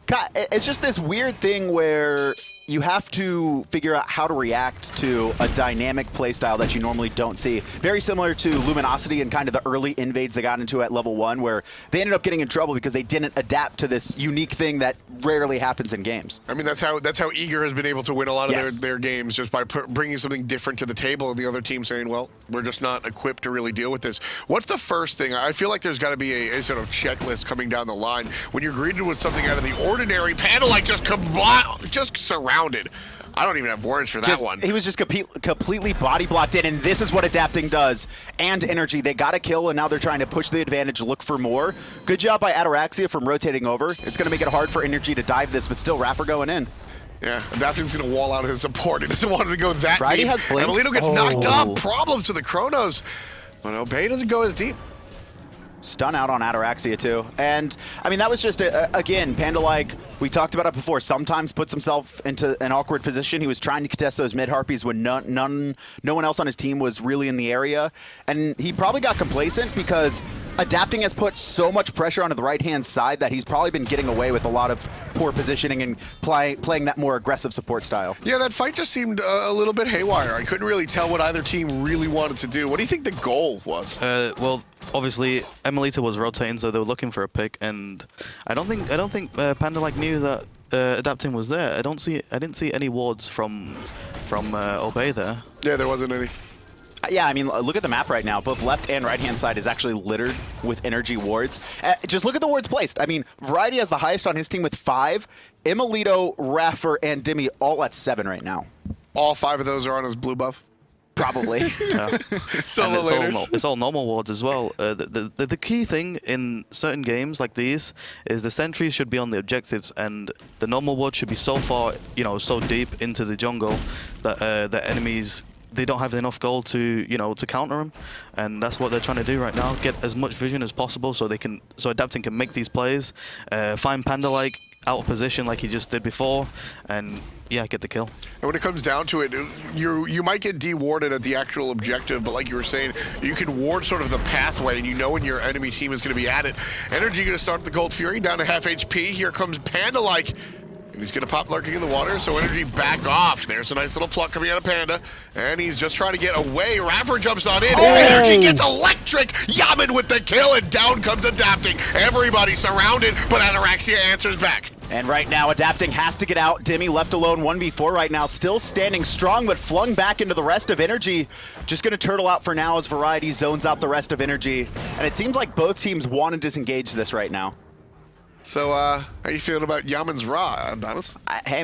this weird thing where you have to figure out how to react to a dynamic playstyle that you normally don't see. Very similar to Luminosity and kind of the early invades they got into at level 1, where they ended up getting in trouble because they didn't adapt to this unique thing that rarely happens in games. I mean, that's how Eager has been able to win a lot of their games, just by bringing something different to the table, and the other team saying, well, we're just not equipped to really deal with this. What's the first thing? I feel like there's got to be a sort of checklist coming down the line when you're greeted with something out of the ordinary. PANDALIKE just surrounded. I don't even have words for that one. He was just completely body blocked in, and this is what adapting does. And NRG, they got a kill, and now they're trying to push the advantage, look for more. Good job by Ataraxia from rotating over. It's going to make it hard for NRG to dive this, but still iRaffer going in. Yeah, Adapting's going to wall out his support. He doesn't want him to go that deep. Has blink. emilitoo gets knocked up. Problems to the Chronos. But Obey doesn't go as deep. Stun out on Ataraxia too. And I mean, that was just, again, PANDALIKE, we talked about it before, sometimes puts himself into an awkward position. He was trying to contest those mid-harpies when no one else on his team was really in the area. And he probably got complacent because Adapting has put so much pressure onto the right-hand side that he's probably been getting away with a lot of poor positioning and playing that more aggressive support style. Yeah, that fight just seemed a little bit haywire. I couldn't really tell what either team really wanted to do. What do you think the goal was? Well, obviously emilitoo was rotating, so they were looking for a pick, and I don't think PANDALIKE knew that Adapting was there. I didn't see any wards from Obey there. Yeah, there wasn't any. Yeah, I mean, look at the map right now. Both left and right-hand side is actually littered with NRG wards. Just look at the wards placed. I mean, Variety has the highest on his team with 5. emilitoo, iRaffer, and Dimi all at 7 right now. All 5 of those are on his blue buff? Probably. It's all normal wards as well. The key thing in certain games like these is the sentries should be on the objectives, and the normal ward should be so far, so deep into the jungle that the enemies, they don't have enough gold to counter them, and that's what they're trying to do right now. Get as much vision as possible so Adapting can make these plays, find PANDALIKE out of position like he just did before, and yeah, get the kill. And when it comes down to it, you might get de-warded at the actual objective, but like you were saying, you can ward sort of the pathway, and when your enemy team is going to be at it. NRG going to start the Gold Fury down to half HP. Here comes PANDALIKE. And he's going to pop Lurking in the water, so NRG back off. There's a nice little pluck coming out of Panda, and he's just trying to get away. iRaffer jumps on in. NRG gets electric. Yammyn with the kill, and down comes Adapting. Everybody surrounded, but Ataraxia answers back. And right now, Adapting has to get out. Dimi left alone 1v4 right now, still standing strong, but flung back into the rest of NRG. Just going to turtle out for now as Variety zones out the rest of NRG. And it seems like both teams want to disengage this right now. So, how are you feeling about Yammyn's Raw, Adonis? Hey,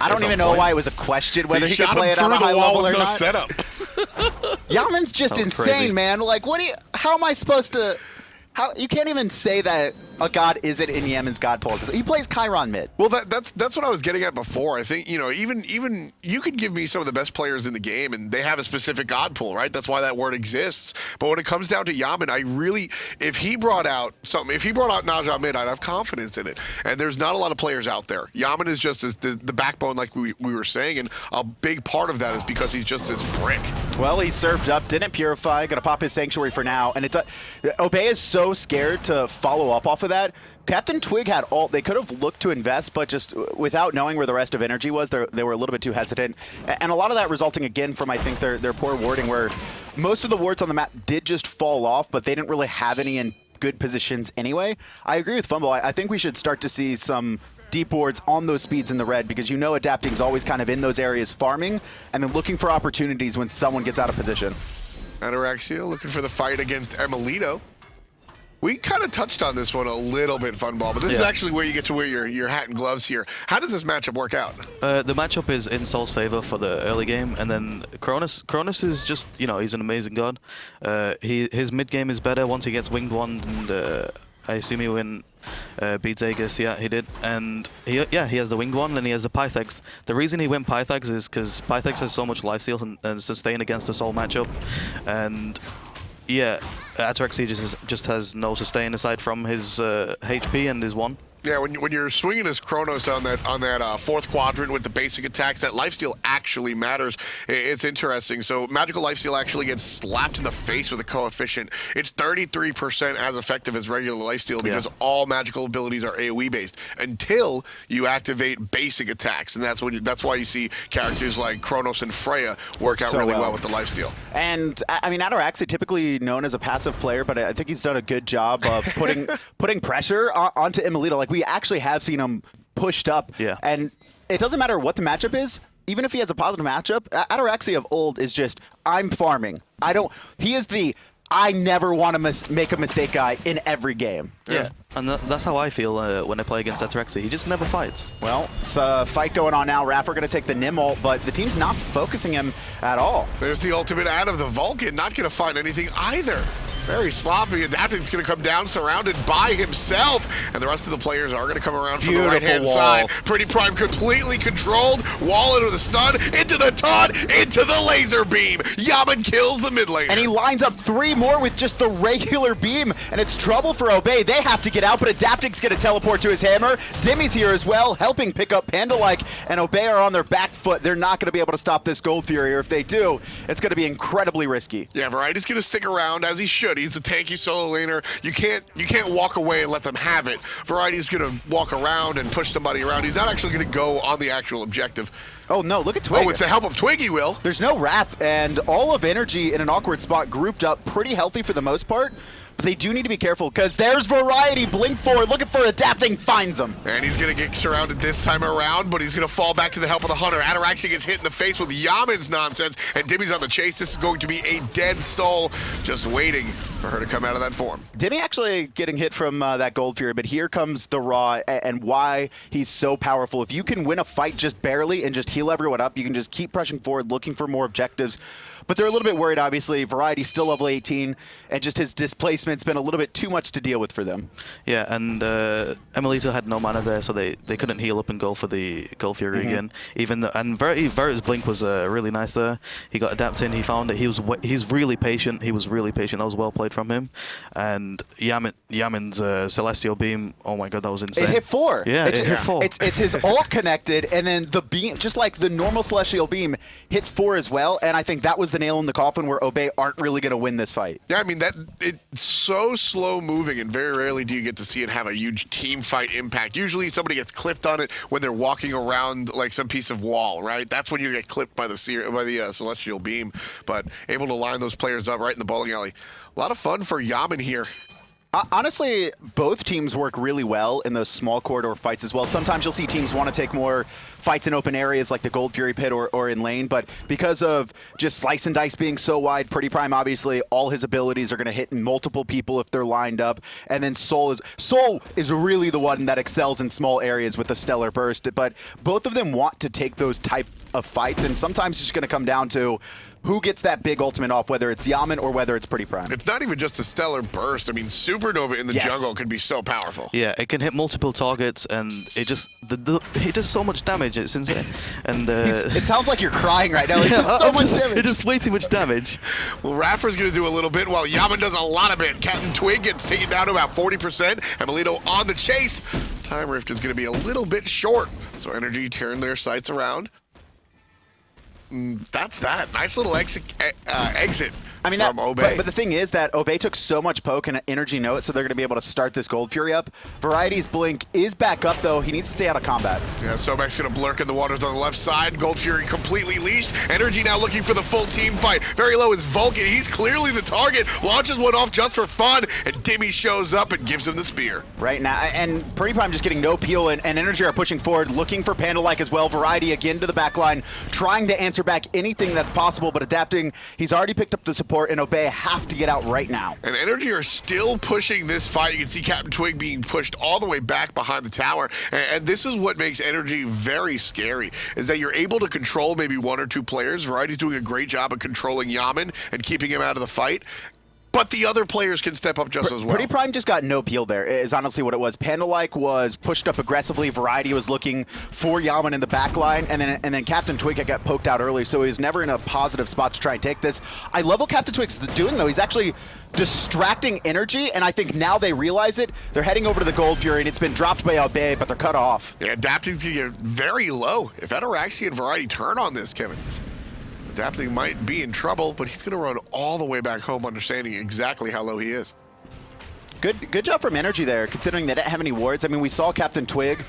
I don't even know why it was a question whether he could play it on a high level or not. Setup. Yammyn's just insane, crazy. man. Like, how am I supposed to... You can't even say that a god isn't in Yammyn's god pool. He plays Chiron mid. Well, that's what I was getting at before. I think, even you could give me some of the best players in the game, and they have a specific god pool, right? That's why that word exists. But when it comes down to Yammyn, if he brought out Naja mid, I'd have confidence in it. And there's not a lot of players out there. Yammyn is just the backbone, like we were saying, and a big part of that is because he's just this brick. Well, he served up, didn't purify, gonna pop his Sanctuary for now. And Obey is so scared to follow up off of that. CaptainTwig had they could have looked to invest, but just without knowing where the rest of NRG was, they were a little bit too hesitant. And a lot of that resulting again from, I think, their poor warding, where most of the wards on the map did just fall off, but they didn't really have any in good positions anyway. I agree with Fumble. I think we should start to see some deep wards on those speeds in the red, because Adapting is always kind of in those areas farming and then looking for opportunities when someone gets out of position. Ataraxia looking for the fight against emilitoo. We kind of touched on this one a little bit, Funball, but this is actually where you get to wear your hat and gloves here. How does this matchup work out? The matchup is in Soul's favor for the early game, and then Chronos is just, he's an amazing god. His mid game is better once he gets Winged Wand, and I assume he beats Aegis. Yeah, he did. And he has the Winged Wand and he has the Pythax. The reason he went Pythax is because Pythax has so much life steal and sustain against the Soul matchup, and yeah, Ataraxia just has no sustain aside from his HP and his one. Yeah, when you're swinging as Chronos on that fourth quadrant with the basic attacks, that lifesteal actually matters. It's interesting. So magical lifesteal actually gets slapped in the face with a coefficient. It's 33% as effective as regular lifesteal because all magical abilities are AoE based until you activate basic attacks, and that's why you see characters like Chronos and Freya work out So really well well with the lifesteal. And I mean, Ataraxia typically known as a passive player, but I think he's done a good job of putting pressure onto emilitoo. Like, we actually have seen him pushed up. Yeah. And it doesn't matter what the matchup is. Even if he has a positive matchup, Ataraxia of old is just, I'm farming. He is the I never want to make a mistake guy in every game. Yeah, and that's how I feel when I play against Ataraxia. He just never fights. Well, it's a fight going on now. iRaffer going to take the Nim ult, but the team's not focusing him at all. There's the ultimate out of the Vulcan, not going to find anything either. Very sloppy. Adapting's going to come down surrounded by himself, and the rest of the players are going to come around from the right-hand side. PrettyPriMe completely controlled. Wall into the stun, into the taunt, into the laser beam. Yammyn kills the mid laner. And he lines up 3 more with just the regular beam, and it's trouble for Obey. They have to get out, but Adapting's going to teleport to his hammer. Dimi's here as well, helping pick up PANDALIKE, and Obey are on their back foot. They're not going to be able to stop this Gold Fury, or if they do, it's going to be incredibly risky. Yeah, Variety's going to stick around as he should. He's a tanky solo laner. You can't walk away and let them have it. Variety's going to walk around and push somebody around. He's not actually going to go on the actual objective. Oh no, look at Twig. Oh, with the help of Twig, he will. There's no Wrath, and all of NRG in an awkward spot, grouped up pretty healthy for the most part. But they do need to be careful, because there's Variety, blink forward, looking for Adapting, finds him. And he's going to get surrounded this time around, but he's going to fall back to the help of the Hunter. Ataraxia gets hit in the face with Yammyn's nonsense, and Dimi's on the chase. This is going to be a dead soul, just waiting for her to come out of that form. Dimi actually getting hit from that Gold Fury, but here comes the Raw and why he's so powerful. If you can win a fight just barely and just heal everyone up, you can just keep pushing forward, looking for more objectives. But they're a little bit worried, obviously. Variety's still level 18, and just his displacement's been a little bit too much to deal with for them. Yeah, and emilitoo had no mana there, so they couldn't heal up and go for the Gold Fury again. And Verity's blink was really nice there. He got adapting, he found it. He's really patient. He was really patient. That was well played from him. And Yammyn's Celestial Beam, oh my god, that was insane. It hit 4. Yeah, it hit 4. It's his ult connected, and then the beam, just like the normal Celestial Beam, hits 4 as well. And I think that was the nail in the coffin where Obey aren't really going to win this fight. Yeah, I mean, it's so slow moving, and very rarely do you get to see it have a huge team fight impact. Usually somebody gets clipped on it when they're walking around like some piece of wall, right? That's when you get clipped by the Celestial Beam, but able to line those players up right in the bowling alley. A lot of fun for Yammyn here. Honestly, both teams work really well in those small corridor fights as well. Sometimes you'll see teams want to take more fights in open areas like the Gold Fury pit or in lane, but because of just slice and dice being so wide, PrettyPriMe, obviously, all his abilities are going to hit multiple people if they're lined up. And then Soul is really the one that excels in small areas with the Stellar Burst, but both of them want to take those type of fights, and sometimes it's just going to come down to who gets that big ultimate off, whether it's Yammyn or whether it's PrettyPriMe. It's not even just a Stellar Burst. I mean, Supernova in the jungle can be so powerful. Yeah, it can hit multiple targets, and it just it does so much damage. It's insane. And it sounds like you're crying right now. It's just so much damage. It does way too much damage. Well, iRaffer's going to do a little bit while Yammyn does a lot of it. CaptainTwig gets taken down to about 40%. emilitoo on the chase. Time Rift is going to be a little bit short. So NRG turn their sights around. That's that. Nice little exit from Obey. But the thing is that Obey took so much poke and NRG know it, so they're going to be able to start this Gold Fury up. Variety's blink is back up, though. He needs to stay out of combat. Yeah, Sobek's going to blurk in the waters on the left side. Gold Fury completely leashed. NRG now looking for the full team fight. Very low is Vulcan. He's clearly the target. Launches one off just for fun, and Dimi shows up and gives him the spear. Right now, and PrettyPriMe just getting no peel, and NRG are pushing forward, looking for PANDALIKE as well. Variety again to the back line, trying to answer back anything that's possible, but adapting. He's already picked up the support, and Obey have to get out right now. And NRG are still pushing this fight. You can see CaptainTwig being pushed all the way back behind the tower, and this is what makes NRG very scary, is that you're able to control maybe 1 or 2 players. Variety's doing a great job of controlling Yammyn and keeping him out of the fight. but the other players can step up just as well. PrettyPriMe just got no peel there, is honestly what it was. PandaLike was pushed up aggressively. Variety was looking for Yammyn in the back line, and then CaptainTwig got poked out early, so he was never in a positive spot to try and take this. I love what CaptainTwig's doing, though. He's actually distracting energy, and I think now they realize it. They're heading over to the Gold Fury, and it's been dropped by Obey, but they're cut off. Yeah, adapting to get very low. If Ataraxia and Variety turn on this, Kevin, adapting might be in trouble, but he's going to run all the way back home, understanding exactly how low he is. Good job from Energy there, considering they didn't have any wards. I mean, we saw CaptainTwig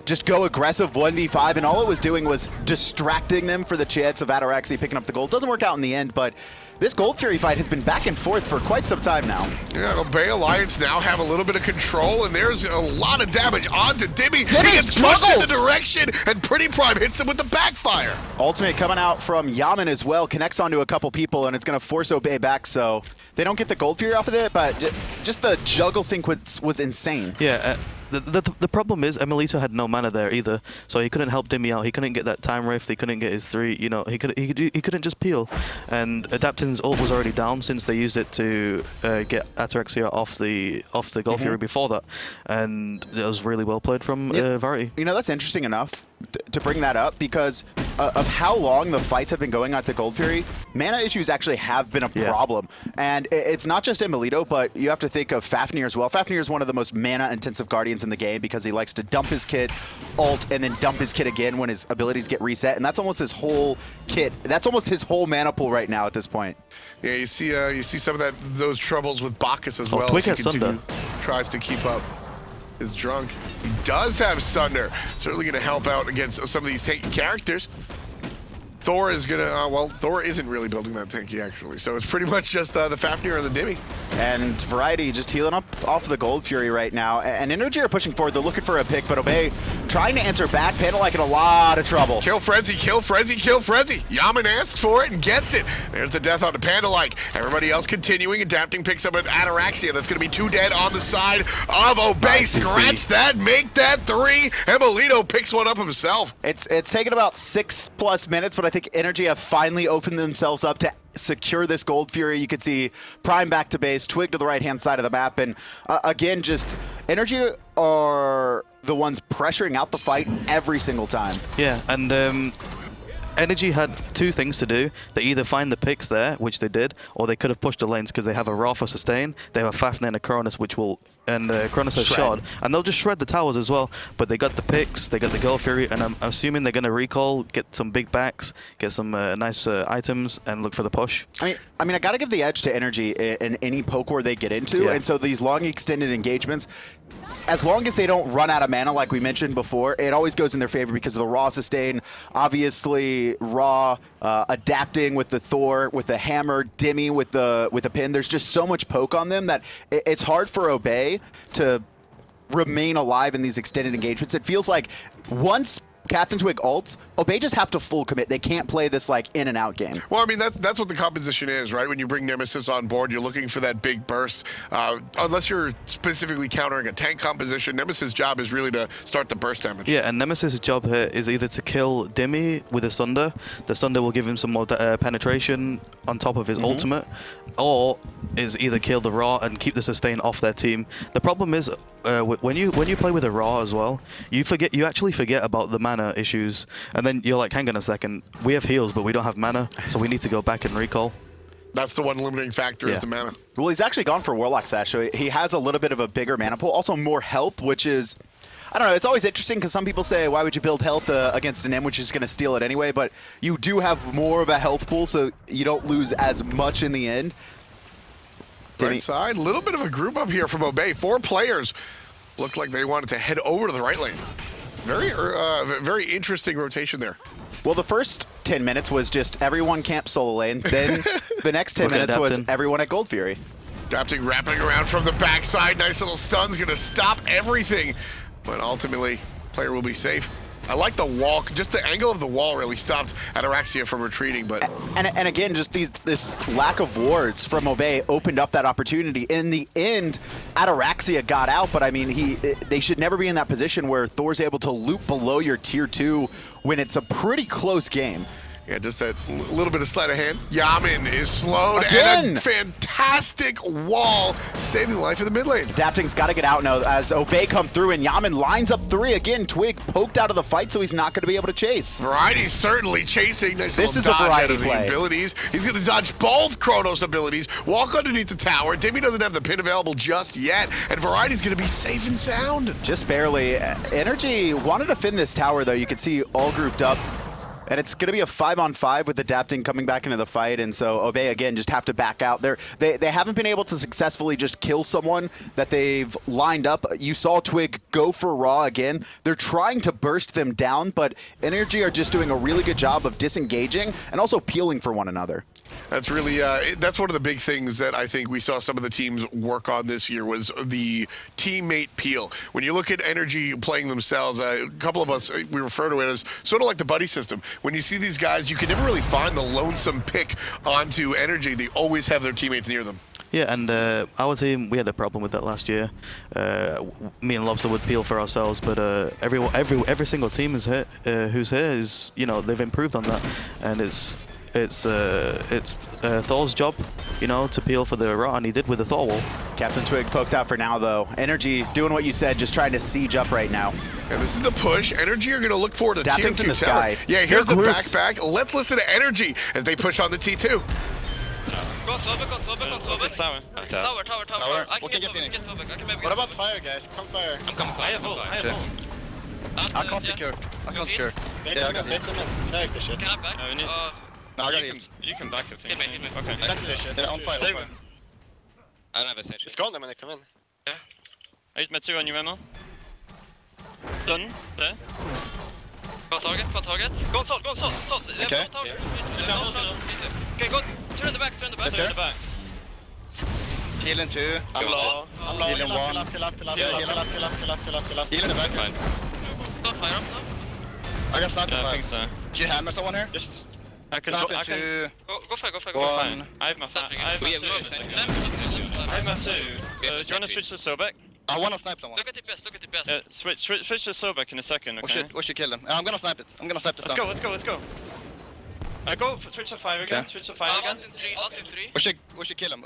just go aggressive 1v5, and all it was doing was distracting them for the chance of Ataraxia picking up the gold. Doesn't work out in the end, but this Gold Fury fight has been back and forth for quite some time now. Yeah, Obey Alliance now have a little bit of control, and there's a lot of damage onto Dimi. He Dimi's gets pushed in juggled. the direction, and PrettyPriMe hits him with the backfire. Ultimate coming out from Yammyn as well, connects onto a couple people, and it's going to force Obey back, so they don't get the Gold Fury off of it, but just the juggle sequence was insane. Yeah, the problem is emilitoo had no mana there either, so he couldn't help Dimi out. He couldn't get that time rift. He couldn't get his 3. You know, he couldn't just peel. And Adapting's ult was already down since they used it to get Ataraxia off the Gold Fury before that, and it was really well played from Variety. You know, that's interesting enough to bring that up because of how long the fights have been going at the Gold Fury. Mana issues actually have been a problem, and it's not just emilitoo, but you have to think of Fafnir as well. Fafnir is one of the most mana-intensive Guardians in the game because he likes to dump his kit, ult, and then dump his kit again when his abilities get reset, and that's almost his whole kit. That's almost his whole mana pool right now at this point. Yeah, you see some of those troubles with Bacchus as well. Twig As has he Sunder. tries to keep up. Is drunk. He does have Sunder. Certainly going to help out against some of these tanky characters. Thor is going to, well, Thor isn't really building that tanky actually. So it's pretty much just the Fafnir and the Dimi. And Variety just healing up off the Gold Fury right now. And NRG are pushing forward. They're looking for a pick, but Obey trying to answer back. PandaLike in a lot of trouble. Kill Frenzy, kill Frenzy, kill Frenzy. Yammyn asks for it and gets it. There's the death on the PandaLike. Everybody else continuing. Adapting picks up an Ataraxia. That's going to be 2 dead on the side of Obey. Scratch that, make that 3. emilitoo picks one up himself. It's taken about 6+ minutes, but I think NRG have finally opened themselves up to secure this Gold Fury. You could see Prime back to base, Twig to the right-hand side of the map, and again, just NRG are the ones pressuring out the fight every single time. Yeah, and Energy had 2 things to do. They either find the picks there, which they did, or they could have pushed the lanes because they have a Ra for sustain. They have a Fafnir and a Chronos, which will, and Chronos has shard, and they'll just shred the towers as well. But they got the picks, they got the Gold Fury, and I'm assuming they're going to recall, get some big backs, get some nice items, and look for the push. I mean, I got to give the edge to Energy in any poke war they get into, and so these long extended engagements, as long as they don't run out of mana like we mentioned before, it always goes in their favor because of the Ra sustain. Obviously, Ra adapting with the Thor, with the hammer, Dimi with the pin. There's just so much poke on them that it's hard for Obey to remain alive in these extended engagements. It feels like once CaptainTwig ults, Obey just have to full commit. They can't play this like in and out game. Well, I mean, that's what the composition is, right? When you bring Nemesis on board, you're looking for that big burst. Unless you're specifically countering a tank composition, Nemesis' job is really to start the burst damage. Yeah, and Nemesis' job here is either to kill Dimi with a Sunder. The Sunder will give him some more penetration on top of his ultimate, or is either kill the Ra and keep the sustain off their team. The problem is when you play with a Ra as well, you actually forget about the mana issues, and then you're like, hang on a second, we have heals but we don't have mana, so we need to go back and recall. That's the one limiting factor is the mana. Well, he's actually gone for Warlock Sash, so he has a little bit of a bigger mana pool, also more health, which is, I don't know, it's always interesting because some people say, why would you build health against an M, which is going to steal it anyway, but you do have more of a health pool, so you don't lose as much in the end. Right side, a little bit of a group up here from Obey. 4 players looked like they wanted to head over to the right lane. Very interesting rotation there. Well, the first 10 minutes was just everyone camp solo lane. Then the next 10 minutes was everyone at Gold Fury. Adapting, wrapping around from the backside. Nice little stun's going to stop everything. But ultimately, player will be safe. I like the wall. Just the angle of the wall really stopped Ataraxia from retreating. But and again, just this lack of wards from Obey opened up that opportunity. In the end, Ataraxia got out, but I mean, they should never be in that position where Thor's able to loop below your tier 2 when it's a pretty close game. Yeah, just that little bit of sleight of hand. Yammyn is slowed, Again! and a fantastic wall, saving the life of the mid lane. Adapting's got to get out now as Obey come through, and Yammyn lines up 3 again. Twig poked out of the fight, so he's not going to be able to chase. Variety's certainly chasing. Nice This little is a dodge Variety out of the play. abilities. He's going to dodge both Chronos abilities, walk underneath the tower. Dimi doesn't have the pin available just yet, and Variety's going to be safe and sound. Just barely. NRG wanted to fin this tower, though. You can see all grouped up. And it's going to be a 5-on-5 with Adapting coming back into the fight, and so Obey again just have to back out. They haven't been able to successfully just kill someone that they've lined up. You saw Twig go for Raw again. They're trying to burst them down, but NRG are just doing a really good job of disengaging and also peeling for one another. That's really, that's one of the big things that I think we saw some of the teams work on this year was the teammate peel. When you look at NRG playing themselves, a couple of us, we refer to it as sort of like the buddy system. When you see these guys, you can never really find the lonesome pick onto NRG. They always have their teammates near them. Yeah, and our team, we had a problem with that last year. Me and Lobster would peel for ourselves, but every single team is here, who's here is, you know, they've improved on that, and it's Thor's job, you know, to peel for the Raw, and he did with the Thor wall. CaptainTwig poked out for now, though. NRG doing what you said, just trying to siege up right now. And this is the push. NRG are going to look forward to Adapting's in the Tier 2 tower. sky. Yeah, here's They're the grouped. back. Let's listen to NRG as they push on the T2. Go Sobek. Tower. Tower. I We can can get get Sobek. I can maybe What get about Sobek. fire, guys? Come fire. I'm coming. I have ult. I can't secure. I can't secure. Yeah, I got bait them in. Direct the shit. Can I back? No, I got it. You can back if you Hit me. Okay. That's the shit. They're on fire. I don't have a sage. Just call them when they come in. Jag hit med 2 on you ammo. Done. There. Go target. Go on salt. Okay. Okay, go. Turn the back. Healing 2. I'm low. Healing 1. Heal up. Healing the back. Fine. Fire up now. I got sniper. I think so. Do you hammer someone here? I can. Sniper 2. Go fire. One. I have my fire. I have my 2. Do you want to switch to Sobek? I wanna snipe someone. Look at the best. Switch to Sobek in a second, okay? We should kill them. I'm gonna snipe it. I'm gonna snipe this Let's down. go. Go switch to 5 again. Okay. Switch to 5 again. We should kill him.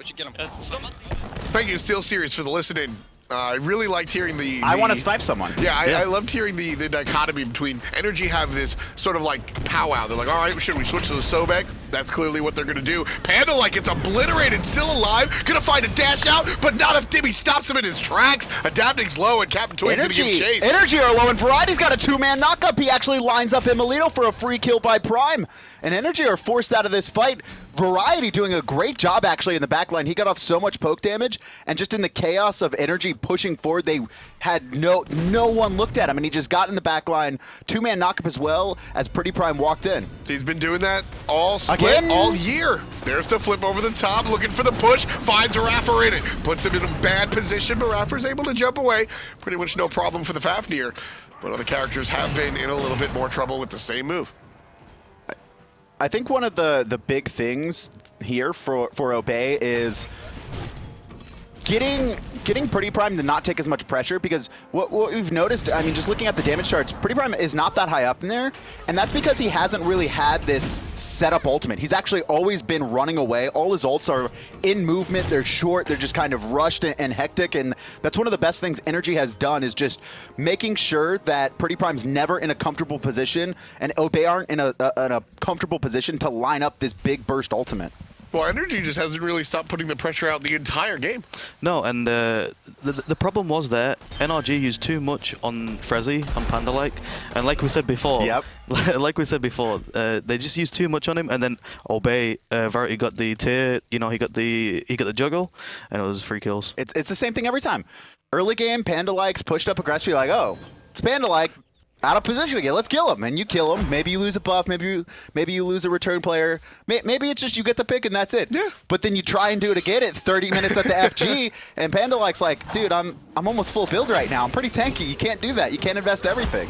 Thank you, Still Serious, for the listening. I really liked hearing the... I want to snipe someone. Yeah, I loved hearing the dichotomy between NRG have this sort of like powwow. They're like, all right, should we switch to the Sobek? That's clearly what they're going to do. PANDALIKE gets obliterated, still alive, going to find a dash out, but not if Dimi stops him in his tracks. Adapting's low, and CaptainTwig's going to give chase. NRG are low, and Variety's got a 2-man knockup. He actually lines up emilitoo for a free kill by Prime. And NRG are forced out of this fight. Variety doing a great job, actually, in the backline. He got off so much poke damage, and just in the chaos of NRG pushing forward, they had no one looked at him, and he just got in the backline. 2-man knockup as well as PrettyPriMe walked in. He's been doing that all split, Again? all year. There's the flip over the top, looking for the push, finds iRaffer in it, puts him in a bad position, but iRaffer's able to jump away. Pretty much no problem for the Fafnir, but other characters have been in a little bit more trouble with the same move. I think one of the big things here for Obey is getting PrettyPriMe to not take as much pressure, because what we've noticed, I mean, just looking at the damage charts, PrettyPriMe is not that high up in there, and that's because he hasn't really had this setup ultimate. He's actually always been running away. All his ults are in movement, they're short, they're just kind of rushed and hectic, and that's one of the best things NRG has done, is just making sure that PrettyPrime's never in a comfortable position, and Obey aren't in a comfortable position to line up this big burst ultimate. Well, NRG just hasn't really stopped putting the pressure out the entire game. No, and the problem was that NRG used too much on Frezzy, on PANDALIKE, and like we said before, they just used too much on him, and then Obey, Variety got the tier, you know, he got the juggle, and it was 3 kills. It's the same thing every time. Early game, PANDALIKE's pushed up aggressively, like, oh, it's PANDALIKE. Out of position again. Let's kill him, and you kill him. Maybe you lose a buff. Maybe you lose a return player. Maybe it's just you get the pick and that's it. Yeah. But then you try and do it again at 30 minutes at the FG, and PANDALIKE's like, dude, I'm almost full build right now. I'm pretty tanky. You can't do that. You can't invest everything.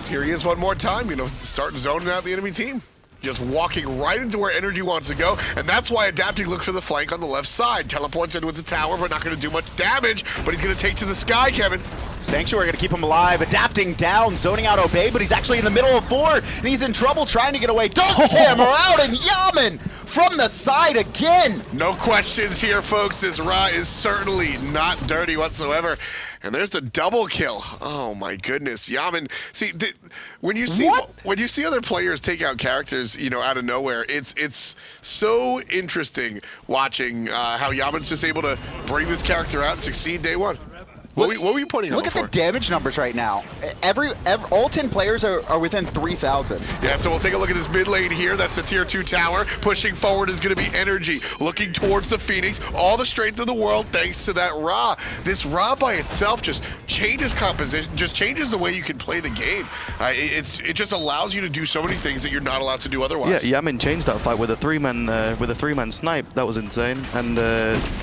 Here he is one more time. You know, start zoning out the enemy team. Just walking right into where NRG wants to go, and that's why Adapting looks for the flank on the left side. Teleports in with the tower, but not going to do much damage. But he's going to take to the sky, Kevin. Sanctuary gonna keep him alive, adapting down, zoning out Obey, but he's actually in the middle of Thor, and he's in trouble trying to get away. Does hammer out, and Yammyn from the side again. No questions here, folks. This Ra is certainly not dirty whatsoever. And there's the double kill. Oh my goodness, Yammyn. See, when you see other players take out characters, you know, out of nowhere, it's so interesting watching how Yammyn's just able to bring this character out and succeed day one. What were you putting on Look at the damage numbers right now. All 10 players are within 3,000. Yeah, so we'll take a look at this mid lane here. That's the tier 2 tower. Pushing forward is going to be NRG. Looking towards the Phoenix. All the strength in the world thanks to that Ra. This Ra by itself just changes composition, just changes the way you can play the game. It just allows you to do so many things that you're not allowed to do otherwise. Yeah, Yammyn changed that fight with a three-man snipe. That was insane. And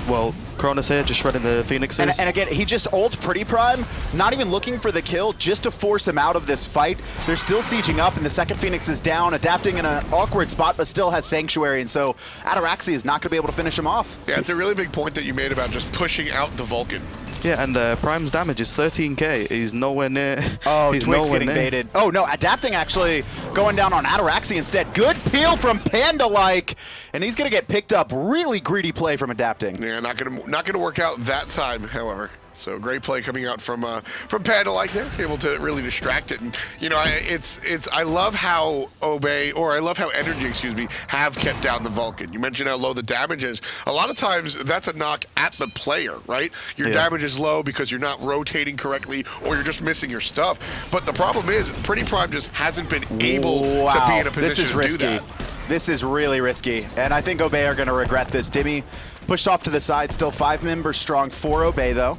well, Chronos here just shredding the Phoenixes. And again, he just ults PrettyPriMe, not even looking for the kill, just to force him out of this fight. They're still sieging up, and the second Phoenix is down, adapting in an awkward spot, but still has Sanctuary, and so Ataraxia is not going to be able to finish him off. Yeah, it's a really big point that you made about just pushing out the Vulcan. Yeah, and Prime's damage is 13k. He's nowhere near. Oh, he's Twig's nowhere getting near. baited. Oh no, adapting actually going down on Ataraxia instead. Good peel from PANDALIKE, and he's gonna get picked up. Really greedy play from adapting. Yeah, not gonna work out that time, however. So great play coming out from PANDALIKE there, able to really distract it. And you know, I love how NRG, excuse me, have kept down the Vulcan. You mentioned how low the damage is. A lot of times that's a knock at the player, right? Your damage is low because you're not rotating correctly or you're just missing your stuff. But the problem is PrettyPriMe just hasn't been able to be in a position to do that. This is really risky, and I think Obey are going to regret this. Dimi pushed off to the side, still 5 members strong for Obey though.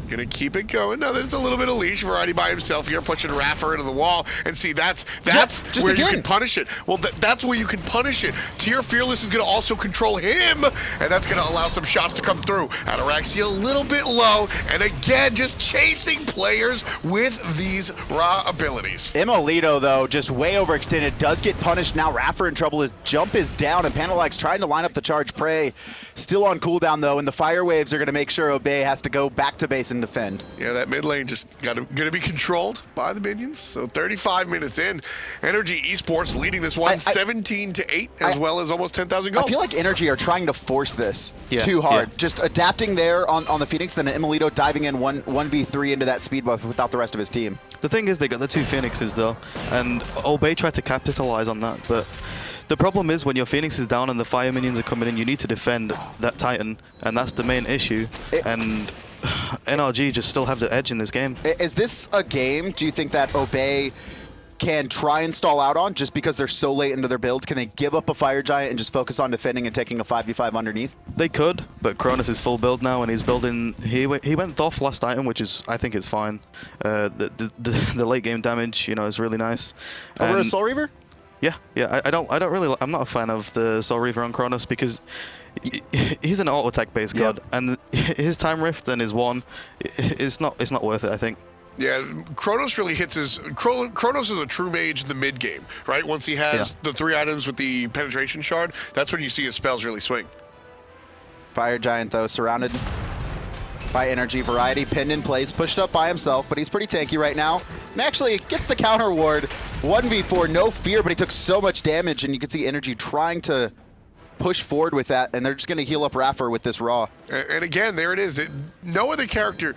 Gonna keep it going. Now there's a little bit of leash. Variety by himself here, pushing iRaffer into the wall. And see, that's just where again. you can punish it. Well, that's where you can punish it. Tier Fearless is gonna also control him, and that's gonna allow some shots to come through. Ataraxia a little bit low, and again, just chasing players with these Ra abilities. emilitoo, though, just way overextended, does get punished. Now Raffer in trouble. His jump is down, and PANDALIKE's trying to line up the charge prey. Still on cooldown, though, and the fire waves are going to make sure Obey has to go back to base and defend. Yeah, that mid lane just going to be controlled by the minions. So 35 minutes in, NRG Esports leading this one 17-8, as well as almost 10,000 gold. I feel like NRG are trying to force this too hard. Just adapting there on the Phoenix, then emilitoo diving in 1v3 into that speed buff without the rest of his team. The thing is, they got the 2 Phoenixes though, and Obey tried to capitalize on that, but the problem is when your Phoenix is down and the fire minions are coming in, you need to defend that Titan, and that's the main issue. And NRG just still have the edge in this game. Is this a game, do you think, that Obey can try and stall out on just because they're so late into their builds? Can they give up a Fire Giant and just focus on defending and taking a 5v5 underneath? They could, but Chronos is full build now, and he's building. He went Thoth last item, which is, I think it's fine. The late game damage, you know, is really nice. Over a Soul Reaver? Yeah. I'm not a fan of the Soul Reaver on Chronos because he's an auto attack based god, and his time rift and his one, it's not worth it, I think. Yeah, Chronos really hits his... Chronos is a true mage in the mid game, right? Once he has the 3 items with the penetration shard, that's when you see his spells really swing. Fire Giant, though, surrounded by NRG. Variety pinned in place, pushed up by himself, but he's pretty tanky right now. And actually gets the counter ward. 1v4, no fear, but he took so much damage, and you can see NRG trying to push forward with that, and they're just going to heal up Raffer with this Ra. And again, there it is. No other character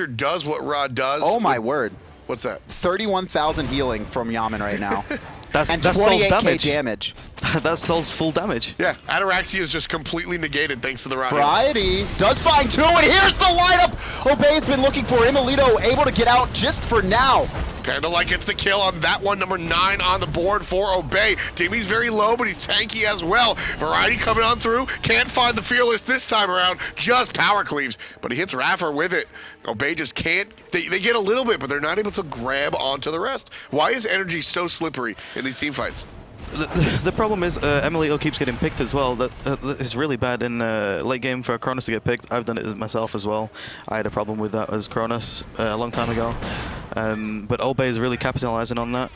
does what Ra does. Oh my word. What's that? 31,000 healing from Yammyn right now. That's 28k damage. That solves full damage. Yeah, Ataraxia is just completely negated thanks to the Ra. Variety does find 2, and here's the lineup Obey's been looking for. emilitoo able to get out just for now. PANDALIKE gets the kill on that one, number 9 on the board for Obey. Dimi's very low, but he's tanky as well. Variety coming on through, can't find the Fearless this time around, just power cleaves, but he hits Raffer with it. Obey just can't, they get a little bit, but they're not able to grab onto the rest. Why is NRG so slippery in these team fights? The problem is emilitoo keeps getting picked as well. That is really bad in late game for Chronos to get picked. I've done it myself as well. I had a problem with that as Chronos a long time ago. But Obey is really capitalizing on that.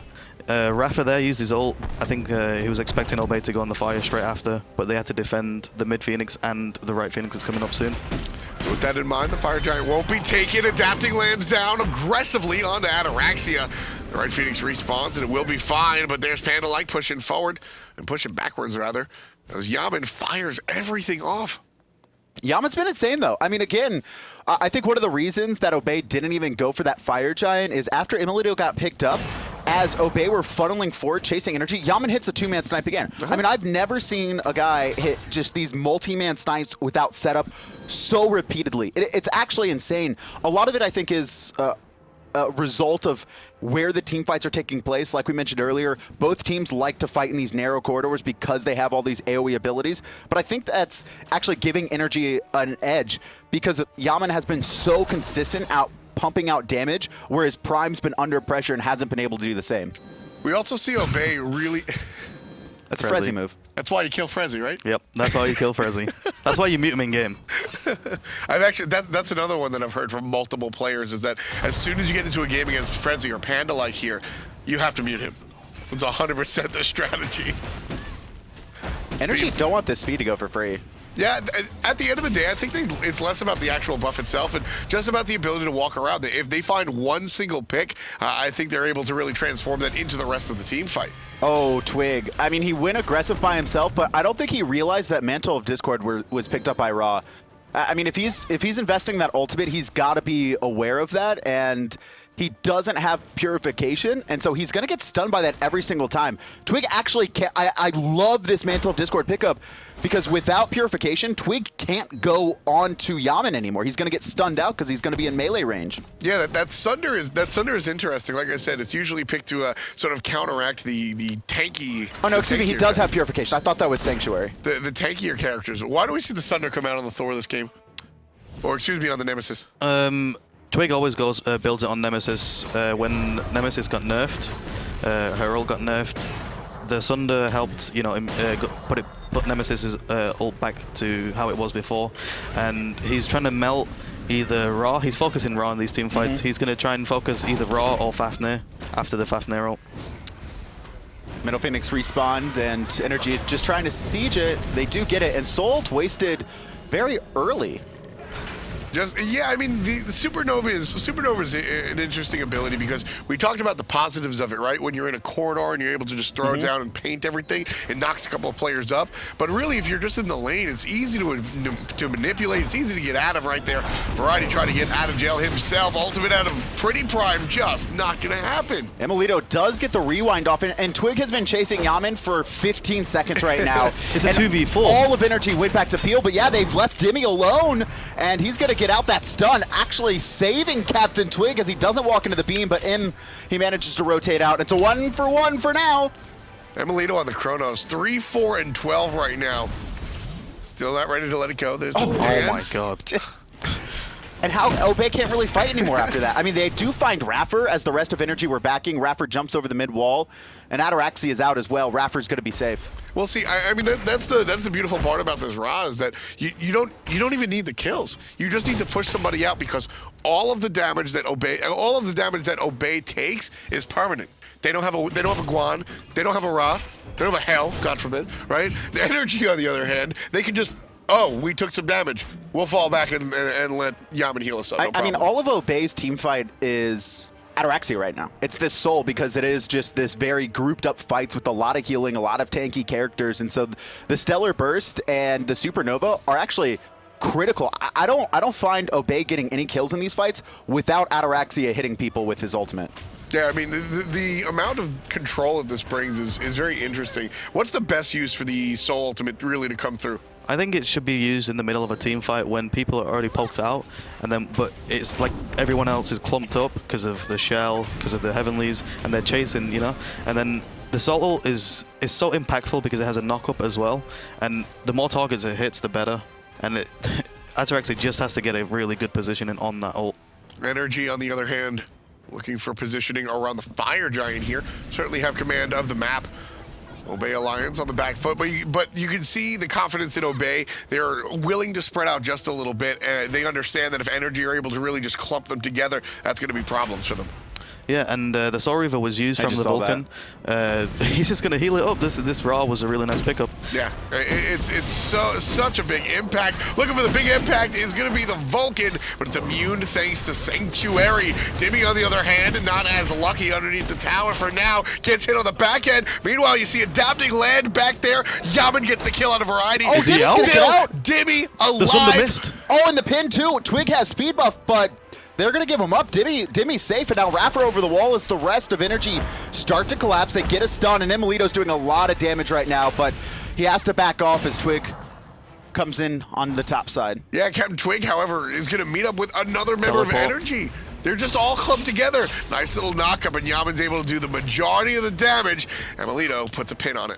Raffer there used his ult. I think he was expecting Obey to go on the fire straight after, but they had to defend the mid Phoenix, and the right Phoenix is coming up soon. So with that in mind, the Fire Giant won't be taken. Adapting lands down aggressively onto Ataraxia. The Red Phoenix respawns, and it will be fine, but there's PANDALIKE pushing forward, and pushing backwards, rather, as Yammyn fires everything off. Yammyn's been insane, though. I mean, again, I think one of the reasons that Obey didn't even go for that Fire Giant is after emilitoo got picked up, as Obey were funneling forward, chasing energy, Yammyn hits a two-man snipe again. I mean, I've never seen a guy hit just these multi-man snipes without setup so repeatedly. It's actually insane. A lot of it, I think, is a result of where the team fights are taking place. Like we mentioned earlier, both teams like to fight in these narrow corridors because they have all these AoE abilities. But I think that's actually giving NRG an edge because Yammyn has been so consistent out pumping out damage, whereas Prime's been under pressure and hasn't been able to do the same. We also see Obey really... That's a Frezzy move. That's why you kill Frezzy, right? Yep, that's how you kill Frezzy. That's why you mute him in game. I've actually that's another one that I've heard from multiple players is that as soon as you get into a game against Frezzy or PANDALIKE here, you have to mute him. It's 100% the strategy. NRG don't want this speed to go for free. Yeah, at the end of the day, I think it's less about the actual buff itself and just about the ability to walk around. If they find one single pick, I think they're able to really transform that into the rest of the team fight. Oh, Twig. I mean, he went aggressive by himself, but I don't think he realized that Mantle of Discord was picked up by Ra. I mean, if he's investing that ultimate, he's got to be aware of that, and he doesn't have purification, and so he's going to get stunned by that every single time. Twig actually can't... I love this Mantle of Discord pickup, because without purification, Twig can't go on to Yammyn anymore. He's going to get stunned out because he's going to be in melee range. Yeah, that Sunder is interesting. Like I said, it's usually picked to sort of counteract the tanky... Oh, no, excuse me, he does have purification. I thought that was Sanctuary. The tankier characters. Why do we see the Sunder come out on the Thor this game? Or, excuse me, on the Nemesis? Twig always builds it on Nemesis. When Nemesis got nerfed, her ult got nerfed, the Sunder helped, you know, put Nemesis's ult back to how it was before, and he's trying to melt either Ra. He's focusing Ra in these team fights. He's going to try and focus either Ra or Fafnir after the Fafnir ult. Middle Phoenix respawned, and NRG just trying to siege it. They do get it, and Salt wasted very early. Yeah, I mean, the Supernova is an interesting ability because we talked about the positives of it, right? When you're in a corridor and you're able to just throw it down and paint everything, it knocks a couple of players up. But really, if you're just in the lane, it's easy to manipulate. It's easy to get out of right there. Variety tried to get out of jail himself. Ultimate out of PrettyPriMe, just not going to happen. emilitoo does get the rewind off, and Twig has been chasing Yammyn for 15 seconds right now. It's a 2v4. All of NRG went back to Peel, but yeah, they've left Dimi alone, and he's going to get out that stun, actually saving CaptainTwig as he doesn't walk into the beam, but he manages to rotate out. It's a 1-for-1 for now. emilitoo on the Chronos, 3, 4, and 12 right now. Still not ready to let it go. There's the dance. Oh my god. And how Obey can't really fight anymore after that. I mean, they do find iRaffer as the rest of NRG were backing. iRaffer jumps over the mid wall, and Ataraxia is out as well. iRaffer's going to be safe. Well, see, I mean that's the beautiful part about this Ra is that you don't even need the kills. You just need to push somebody out because all of the damage that Obey takes is permanent. They don't have a Guan, they don't have a Ra, they don't have a Hell, God forbid, right? The NRG on the other hand, they can just, oh, we took some damage. We'll fall back and let Yammyn heal us up. No I mean, all of Obey's team fight is Ataraxia right now. It's this soul because it is just this very grouped up fights with a lot of healing, a lot of tanky characters, and so the Stellar Burst and the Supernova are actually critical. I don't find Obey getting any kills in these fights without Ataraxia hitting people with his ultimate. Yeah, I mean, the amount of control that this brings is very interesting. What's the best use for the Soul Ultimate really to come through? I think it should be used in the middle of a team fight when people are already poked out, and then but it's like everyone else is clumped up because of the shell, because of the heavenlies, and they're chasing, you know. And then the Salt ult is so impactful because it has a knock-up as well, and the more targets it hits, the better. And Ataraxia just has to get a really good positioning on that ult. NRG, on the other hand, looking for positioning around the Fire Giant here. Certainly have command of the map. Obey Alliance on the back foot, but you can see the confidence in Obey. They're willing to spread out just a little bit, and they understand that if NRG are able to really just clump them together, that's going to be problems for them. Yeah, and the Soul Reaver was used from the just saw Vulcan. He's just going to heal it up. This Ra was a really nice pickup. Yeah, it's such a big impact. Looking for the big impact is going to be the Vulcan, but it's immune thanks to Sanctuary. Dimi, on the other hand, not as lucky underneath the tower for now. Gets hit on the back end. Meanwhile, you see Adapting land back there. Yammyn gets the kill on a variety. Oh, Still, Dimi's gonna get out. Dimi alive. There's one that missed. Oh, and the pin too. Twig has speed buff, but they're going to give him up. Dimi's safe, and now iRaffer over the wall as the rest of NRG start to collapse. They get a stun, and emilitoo's doing a lot of damage right now, but he has to back off as Twig comes in on the top side. Yeah, CaptainTwig, however, is going to meet up with another member of Teleport. NRG. They're just all clumped together. Nice little knockup, and Yammyn's able to do the majority of the damage. Emilitoo puts a pin on it.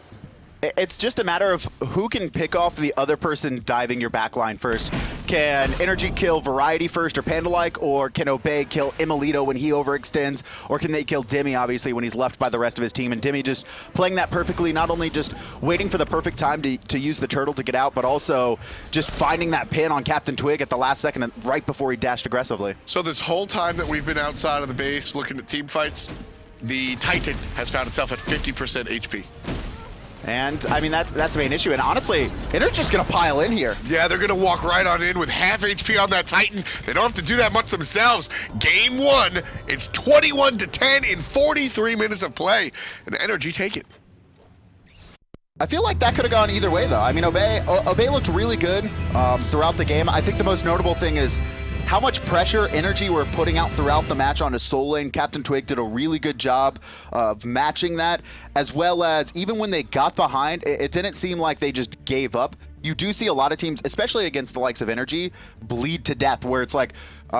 It's just a matter of who can pick off the other person diving your backline first. Can NRG kill Variety first or PANDALIKE, or can Obey kill emilitoo when he overextends, or can they kill Dimi, obviously, when he's left by the rest of his team? And Dimi just playing that perfectly, not only just waiting for the perfect time to use the turtle to get out, but also just finding that pin on CaptainTwig at the last second and right before he dashed aggressively. So this whole time that we've been outside of the base looking at team fights, the Titan has found itself at 50% HP. And, I mean, that's the main issue. And honestly, NRG's just going to pile in here. Yeah, they're going to walk right on in with half HP on that Titan. They don't have to do that much themselves. Game 1, it's 21-10 in 43 minutes of play. And NRG take it. I feel like that could have gone either way, though. I mean, Obey looked really good throughout the game. I think the most notable thing is how much pressure NRG were putting out throughout the match on his soul lane. CaptainTwig did a really good job of matching that, as well as even when they got behind, it didn't seem like they just gave up. You do see a lot of teams, especially against the likes of NRG, bleed to death, where it's like,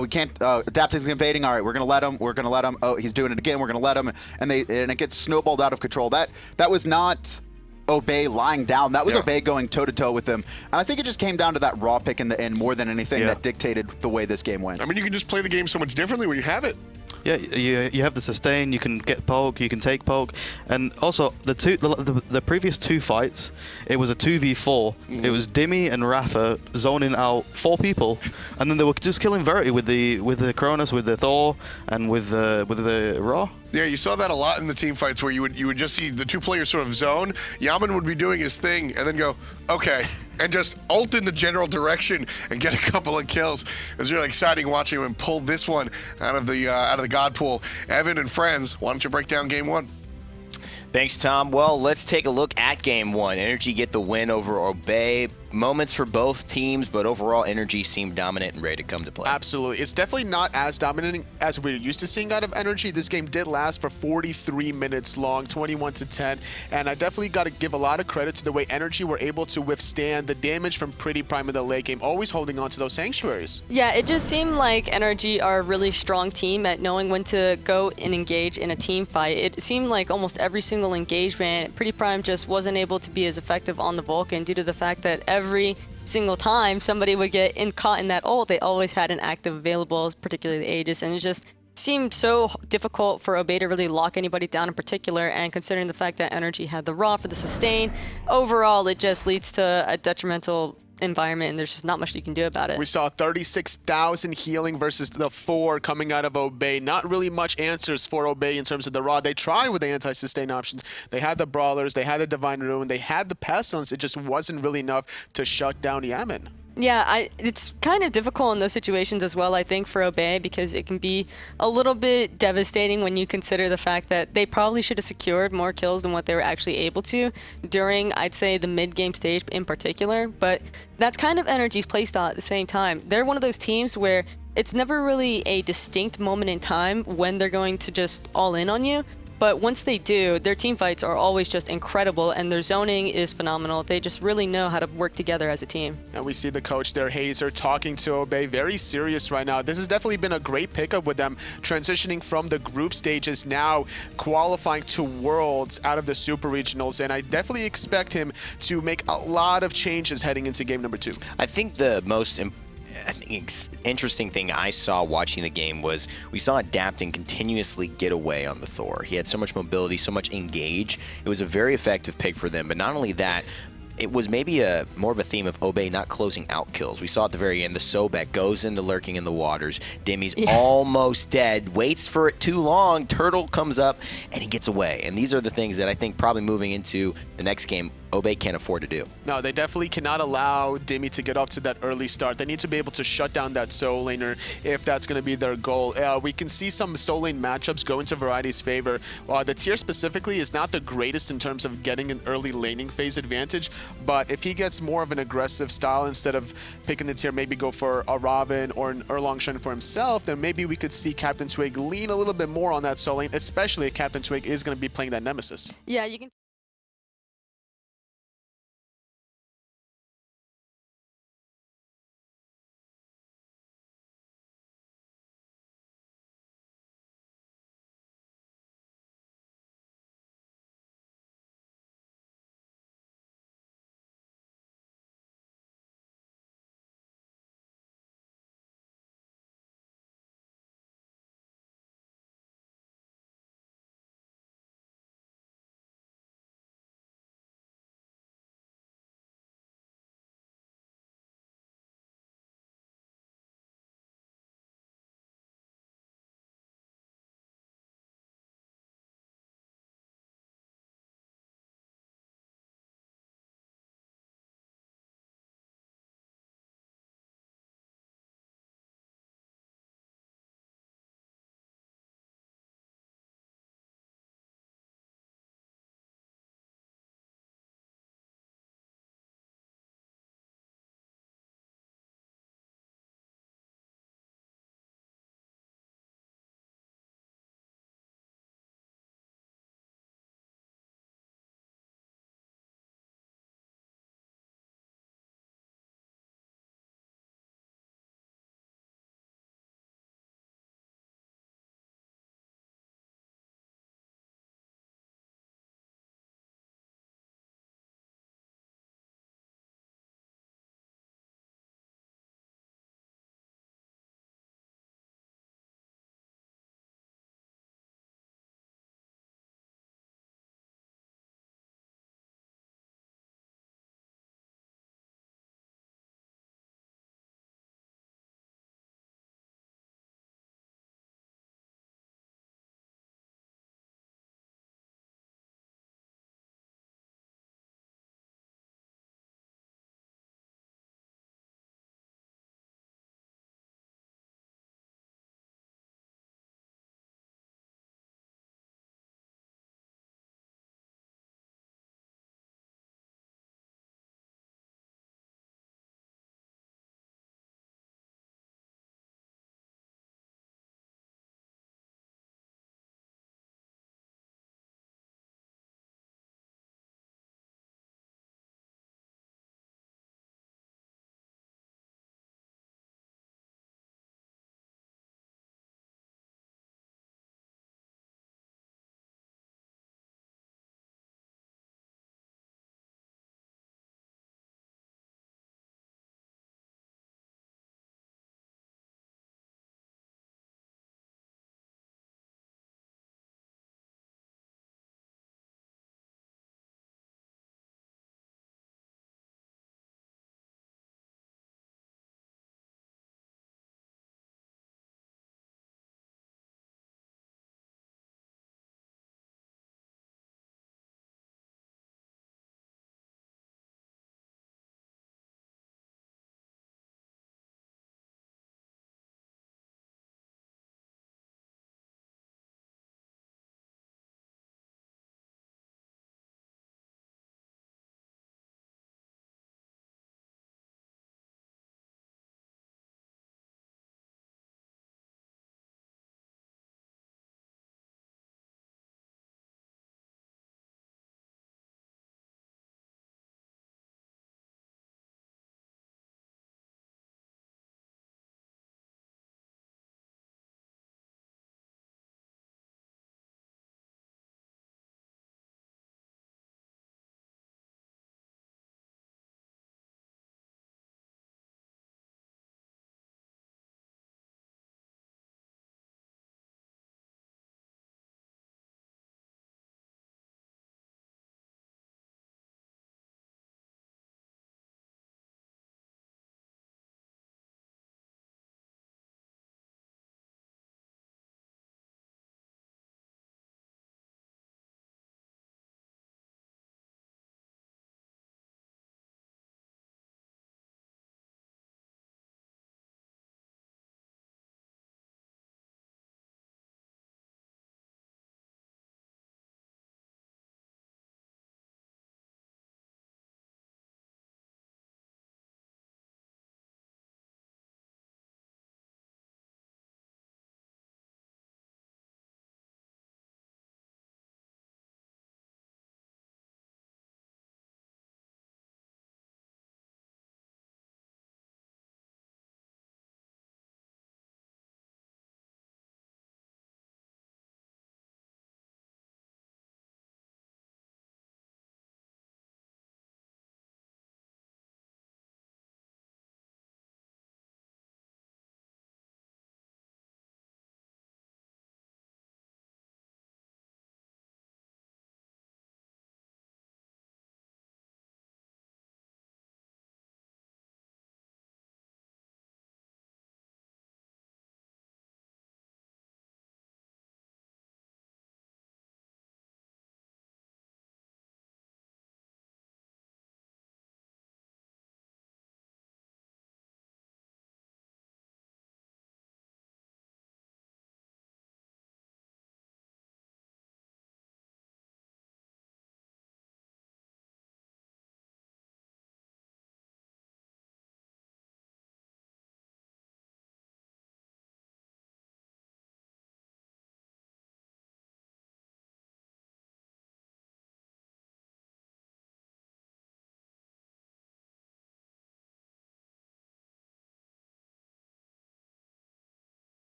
we can't, Adapting's invading, all right, we're gonna let him, oh, he's doing it again, we're gonna let him, and it gets snowballed out of control. That was not Obey lying down. That was Obey going toe-to-toe with them. And I think it just came down to that raw pick in the end more than anything that dictated the way this game went. I mean, you can just play the game so much differently when you have it. Yeah, you have the sustain, you can get poke, you can take poke, and also the previous two fights, it was a 2v4. It was Dimi and iRaffer zoning out 4 people, and then they were just killing Verity with the Chronos, with the Thor, and with the Ra. Yeah, you saw that a lot in the team fights where you would just see the two players sort of zone. Yammyn would be doing his thing and then go, okay, and just ult in the general direction and get a couple of kills. It was really exciting watching him pull this one out of the god pool. Evan and friends, why don't you break down game 1? Thanks, Tom. Well, let's take a look at Game 1. NRG get the win over Obey. Moments for both teams, but overall, NRG seemed dominant and ready to come to play. Absolutely. It's definitely not as dominating as we're used to seeing out of NRG. This game did last for 43 minutes long, 21-10, and I definitely got to give a lot of credit to the way NRG were able to withstand the damage from PrettyPriMe in the late game, always holding on to those sanctuaries. Yeah, it just seemed like NRG are a really strong team at knowing when to go and engage in a team fight. It seemed like almost every single engagement, PrettyPriMe just wasn't able to be as effective on the Vulcan due to the fact that every single time somebody would get caught in that ult, they always had an active available, particularly the Aegis, and it just seemed so difficult for Obey to really lock anybody down in particular. And considering the fact that NRG had the Raw for the sustain, overall it just leads to a detrimental environment, and there's just not much you can do about it. We saw 36,000 healing versus the 4 coming out of Obey. Not really much answers for Obey in terms of the Raw. They tried with the anti-sustain options. They had the Brawlers, they had the Divine Ruin, they had the Pestilence. It just wasn't really enough to shut down Yammyn. Yeah, it's kind of difficult in those situations as well, I think, for Obey, because it can be a little bit devastating when you consider the fact that they probably should have secured more kills than what they were actually able to during, I'd say, the mid-game stage in particular. But that's kind of NRG's playstyle at the same time. They're one of those teams where it's never really a distinct moment in time when they're going to just all in on you. But once they do, their team fights are always just incredible, and their zoning is phenomenal. They just really know how to work together as a team. And we see the coach there, Hazer, talking to Obey, very serious right now. This has definitely been a great pickup with them transitioning from the group stages, now qualifying to Worlds out of the Super Regionals. And I definitely expect him to make a lot of changes heading into game number 2. I think the most interesting thing I saw watching the game was we saw Adapting continuously get away on the Thor. He had so much mobility, so much engage. It was a very effective pick for them, but not only that, it was maybe more of a theme of Obey not closing out kills. We saw at the very end, the Sobek goes into lurking in the waters. Dimi's almost dead, waits for it too long. Turtle comes up, and he gets away. And these are the things that I think probably moving into the next game, Obey can't afford to do. No, they definitely cannot allow Dimi to get off to that early start. They need to be able to shut down that solo laner if that's going to be their goal. We can see some solo lane matchups go into Variety's favor. The tier specifically is not the greatest in terms of getting an early laning phase advantage, but if he gets more of an aggressive style instead of picking the tier, maybe go for a Robin or an Erlang Shen for himself, then maybe we could see CaptainTwig lean a little bit more on that solo lane, especially if CaptainTwig is going to be playing that Nemesis. Yeah, you can